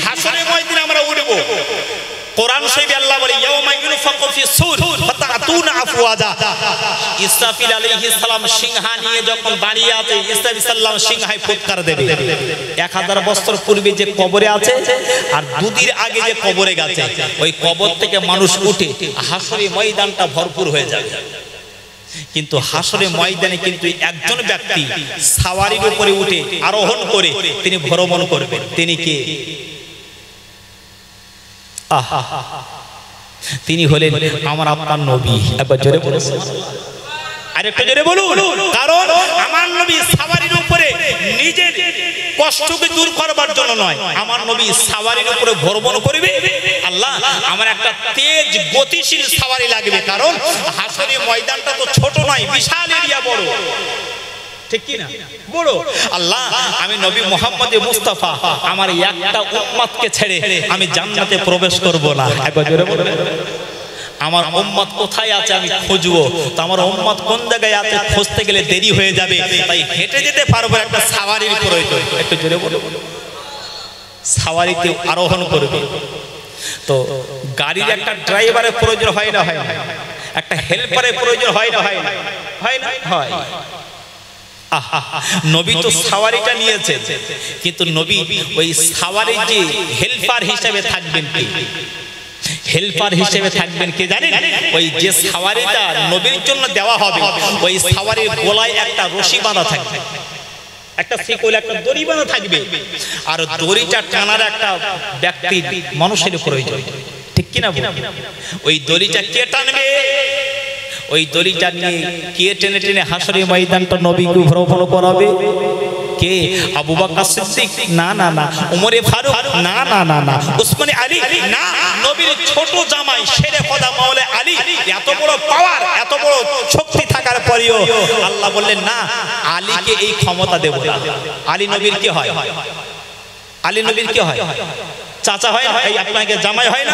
হাসরের ময়দানে আমরা উঠবো। কোরআন শরীফে আল্লাহ বলে ইয়াউমা ইউনফাকু ফিস-সূর ফাতাতুনা আফওয়াজা। ইসরাফিল আলাইহিস সালাম সিংহা নিয়ে যখন দাঁড়িয়ে আছে, ইসরাফিল সাল্লাম সিংহায় ফুৎকার দেবে। 1000 বছর পূর্বে যে কবরে আছে আর দুদিন আগে যে কবরে গেছে, ওই কবর থেকে মানুষ উঠে হাসরের ময়দানটা ভরপুর হয়ে যাবে। কিন্তু হাসরের ময়দানে কিন্তু একজন ব্যক্তি সাওয়ারির উপরে উঠে আরোহণ করে তিনি ভ্রমণ করবেন। তিনি কে? তিনি হলেন আমার আপনার নবী। একবার জোরে বলুন, আরেকটু জোরে বলুন। কারণ আমার নবী সাওয়ারির উপরে নিজের কষ্টকে দূর করবার জন্য নয়, আমার নবী সাওয়ারির উপরে ভ্রমণ করবে। আল্লাহ, আমার একটা তেজ গতিশীল সাওয়ারি লাগবে, কারণ হাসরের ময়দানটা তো ছোট নয়, বিশাল এরিয়া, বড়। ঠিক কি না? বলো আল্লাহ আমি নবী মুহাম্মদ মুস্তাফা আমার একটা উম্মতকে ছেড়ে আমি জান্নাতে প্রবেশ করব না। একবার জোরে বলো। আমার উম্মত কোথায় আছে আমি খুঁজবো, তো আমার উম্মত কোন জায়গায় আছে খুঁজতে গেলে দেরি হয়ে যাবে, তাই হেঁটে যেতে পারবো, একটা সাওয়ারির প্রয়োজন। একটু জোরে বলো। সাওয়ারিতে আরোহণ করবে, তো গাড়ির একটা ড্রাইভারের প্রয়োজন হয় না, হয় না? একটা হেল্পারের প্রয়োজন হয় না, হয় না? হয় না? হয়। নবী তো সাওয়ারিটা নিয়েছে, কিন্তু নবী ওই সাওয়ারির যে হেল্পার হিসেবে থাকবেন কি? হেল্পার হিসেবে থাকবেন কে জানেন? ওই যে সাওয়ারিটা নবীর জন্য দেওয়া হবে, ওই সাওয়ারির গলায় একটা রশি বাঁধা থাকবে, একটা শিকল, একটা দড়ি বাঁধা থাকবে, আর দড়িটা টানার একটা ব্যক্তি মানুষের প্রয়োজন। ঠিক কিনা? ওই দড়িটা কে টানবে? ওই দড়িটা নিয়ে কে টেনে টেনে হাসরের ময়দানটা নবীকে ভ্রমণ করাবে? কে? আবু বকর সিদ্দিক? না না না। ওমর ফারুক? না না না না। উসমান আলী? না। নবীর ছোট জামাই শেরে খোদা মাওলা আলী, এত বড় পাওয়ার, এত বড় শক্তি থাকার পরেও আল্লাহ বললেন না, আলীকে এই ক্ষমতা দেব না। আলী নবীর কি হয়? আলী নবীর কি হয়? চাচা হয় না? এই আপনাকে জামাই হয় না?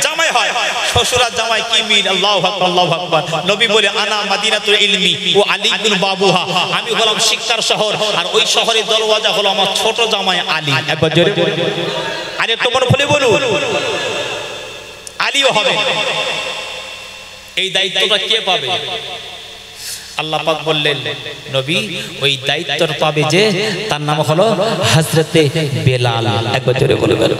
জামাই হয়। শ্বশুরার জামাই কি মিল! আল্লাহু আকবার, আল্লাহু আকবার। নবী বলে আনা মাদিনাতুল ইলমি ও আলী ইবনে বাবুহা, আমি হলাম শিক্ষার শহর, আর ওই শহরের দরওয়াজা হলো আমার ছোট জামাই আলী। একবার জোরে আরে তোমার বলে বলুন, আলীও হবে। এই দায়িত্বটা কে পাবে? আল্লাহ পাক বললেন নবী ওই দায়িত্বটা পাবে যে তার নাম হলো হযরতে বেলাল। একবার জোরে বলবেন,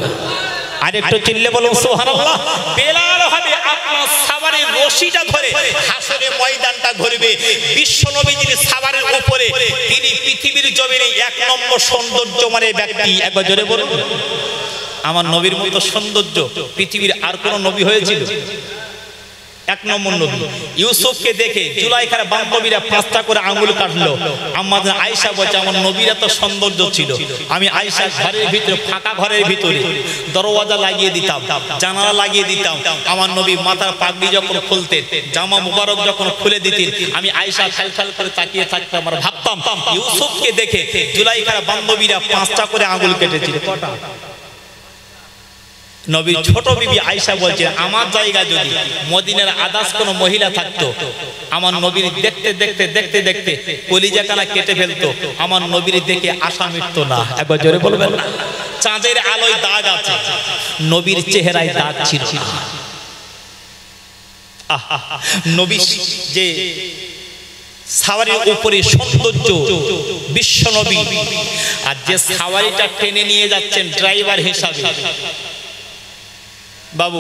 আর একটু চিল্লে বলুন সুবহানাল্লাহ। বেলাল হবে আপনার সাওয়ারের রশিটা ধরে হাসরের ময়দানটা ঘুরবে। বিশ্ব নবীজির সাওয়ারের উপরে তিনি পৃথিবীর জমিনে এক নম্বর সৌন্দর্যমানের ব্যক্তি। একবার জোরে বলুন। আমার নবীর মতো সৌন্দর্য পৃথিবীর আর কোন নবী হয়েছিল? এক নম্বর নবী। ইউসুফকে দেখে জুলাইখার বান্ধবীরা 5টা করে আঙ্গুল কাটলো। আমাদের আয়েশা বলছে আমার নবীর এত সৌন্দর্য ছিল, আমি আয়েশা ঘরের ভিতরে, ফাঁকা ঘরের ভিতরে দরওয়াজা লাগিয়ে দিতাম, জানালা লাগিয়ে দিতাম। আমার নবী মাথার পাগড়ি যখন খুলতেন, জামা মুবারক যখন খুলে দিতেন, আমি আয়েশা খাল করে তাকিয়ে থাকতাম আর ভাবতাম ইউসুফকে দেখে জুলাইখার বান্ধবীরা 5টা করে আঙ্গুল কেটেছিল। কটা? নবীর ছোট বিবি আয়েশা বলছে আমার জায়গা যদি মদিনার আদার্স কোনো মহিলা থাকতো, আমার নবীর দেখতে দেখতে দেখতে দেখতে কলিজা কানা কেটে ফেলতো, আমার নবীর দেখে আশা মিটতো না। একবার জোরে বলবেন না। চাঁদের আলোয় দাগ আছে, নবীর চেহারায় দাগ ছিল না। নবী যে সাওয়ারির উপরে সৌন্দর্য, বিশ্ব নবী, আর যে সাওয়ারিটা টেনে নিয়ে যাচ্ছেন ড্রাইভার হিসাবে বাবু,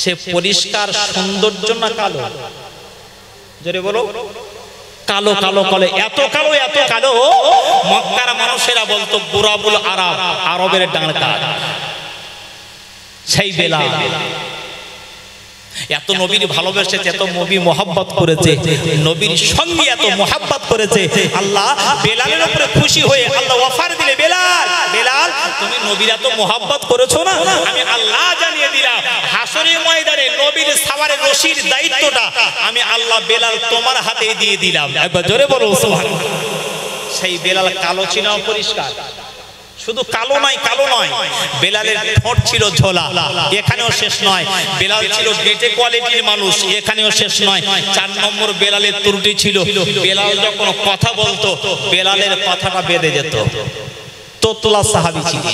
সে পরিষ্কার সৌন্দর্য না কালো? জোরে বলো। কালো কালো কালো, এত কালো এত কালো, মক্কার মানুষেরা বলতো বুরাবুল আরব, আরবের ডানকা। সেই বেলাল এত নবীর ভালোবেসেছে, এত নবী মোহাব্বত করেছে, নবীর সঙ্গে এত মোহাব্বত করেছে। আল্লাহ বেলালের উপরে খুশি হয়ে আল্লাহ অফার দিলে, বেলাল বেলাল তুমি নবীর এত মোহাব্বত করেছো না, আমি আল্লাহ জানিয়ে দিলাম হাসরের ময়দানে নবীর সাওয়ারের রশির দায়িত্বটা আমি আল্লাহ বেলাল তোমার হাতে দিয়ে দিলাম। একবার জোরে বলো সুবহানাল্লাহ। সেই বেলাল কালো ছিল পরিষ্কার, শুধু কালো নয়, কালো নয়, বেলালের ঠোঁট ছিল ঝোলা, এখানেও শেষ নয়। বেলাল ছিল বেটে কোয়ালিটির মানুষ, এখানেও শেষ নয়। 4 নম্বর বেলালের ত্রুটি ছিল, বেলাল যখন কথা বলতো বেলালের কথাটা বেঁধে যেত। তোতলা সাহাবী ছিল।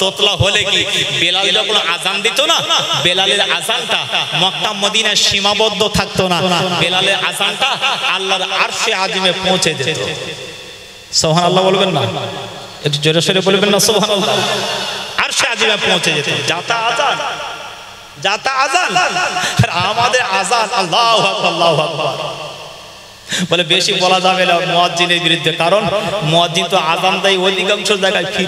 তোতলা হলে কি, বেলাল যখন আজান দিত না, বেলালের আজানটা মক্কা মদিনায় সীমাবদ্ধ থাকতো না, বেলালের আজানটা আল্লাহর আরশে আজিমে পৌঁছে যেত। সুবহানাল্লাহ বলবেন না? একটু জোরে সোরে বলবেন না সুবহানাল্লাহ। আরশে আজিমে পৌঁছে যেত। যাতা আজান, যাতা আজান, আর আমাদের আজান আল্লাহু আকবার, আল্লাহু আকবার বলে বেশি বলা যাবে না মুয়াজ্জিনের বিরুদ্ধে, কারণ মুয়াজ্জিন তো আজান দেয় অধিকাংশ জায়গায় ফ্রি,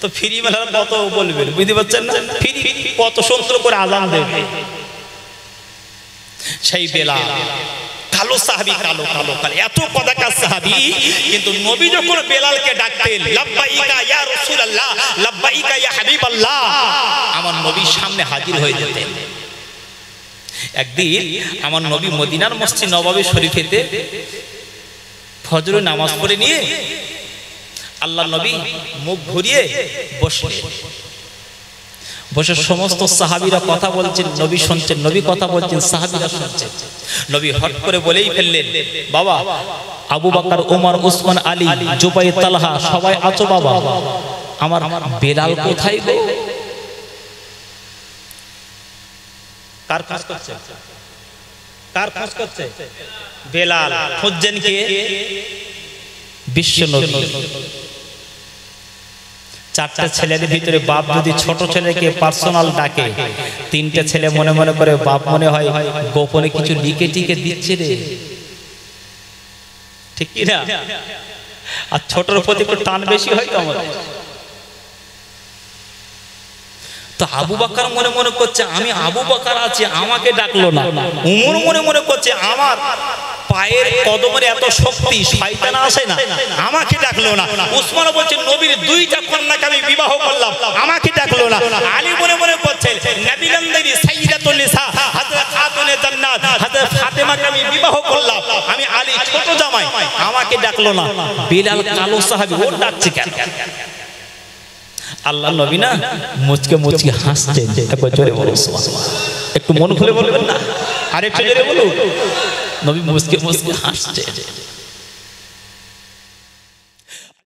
তো ফ্রি মানে কত বলবেন, বুঝতে পারছেন না? ফ্রি কত সুন্দর করে আজান দেবে। সেই বেলাল কালো সাহাবী, কালো কালো কালো, এত কদাকার সাহাবী, কিন্তু নবী যখন বেলালকে ডাকতেন লাব্বাইকা ইয়া রাসূলুল্লাহ, লাব্বাইকা ইয়া হাবিবাল্লাহ, আমার নবীর সামনে হাজির হয়ে যেতেন। একদিন আমার নবী মদিনার মসজিদ নববী শরীফেতে ফজরের নামাজ পড়ে নিয়ে আল্লাহ নবী মুখ ঘুরিয়ে বসলেন। বসে সমস্ত সাহাবীরা কথা বলছেন, নবী শুনছেন, নবী কথা বলছেন, সাহাবীরা শুনছেন। নবী হট করে বলেই ফেললেন, বাবা আবু বকর, ওমর, উসমান, আলী, জুবাইর, তালহা সবাই আছো বাবা, আমার বেলাল কোথায় গো? কার খোঁজ করছে? কার খোঁজ করছে? বেলাল। খুঁজছেন কে? বিশ্ব নবী। চারটা ছেলের ভিতরে বাপ যদি ছোট ছেলেকে পার্সোনাল ডাকে, তিনটে ছেলে মনে মনে করে বাপ মনে হয় গোপনে কিছু লিখে টিকে দিচ্ছে রে, ঠিক কি না? আর ছোটর প্রতি একটু টান বেশি হয় তো আমাদের। তো আবু বকর মনে মনে করছে আমি আবু বকর আছি, আমাকে ডাকলো না। উমর মনে মনে করছে আমার পায়ের কদমের এত শক্তি, শয়তান আসে না, আমাকে ডাকলো না। উসমান বলছে নবীর দুইটা কন্যাকে আমি বিবাহ করলাম, আমাকে ডাকলো না। আলী মনে মনে করছে নবীগণের সাইয়্যিদাতুন নিসা হযরত খাতুনে জান্নাত হযরত ফাতেমাকে আমি বিবাহ করলাম, আমি আলী ছোট জামাই, আমাকে ডাকলো না। বিলাল কালো সাহাবী, ও ডাকছে কেন? আল্লাহ নবী না মুচকে মুচকে হাসছেন। একবার জোরে বলুন সুবহানাল্লাহ, একটু মন খুলে বলবেন না, আরেকটু জোরে বলুন। নবী মুচকে মুচকে হাসছে।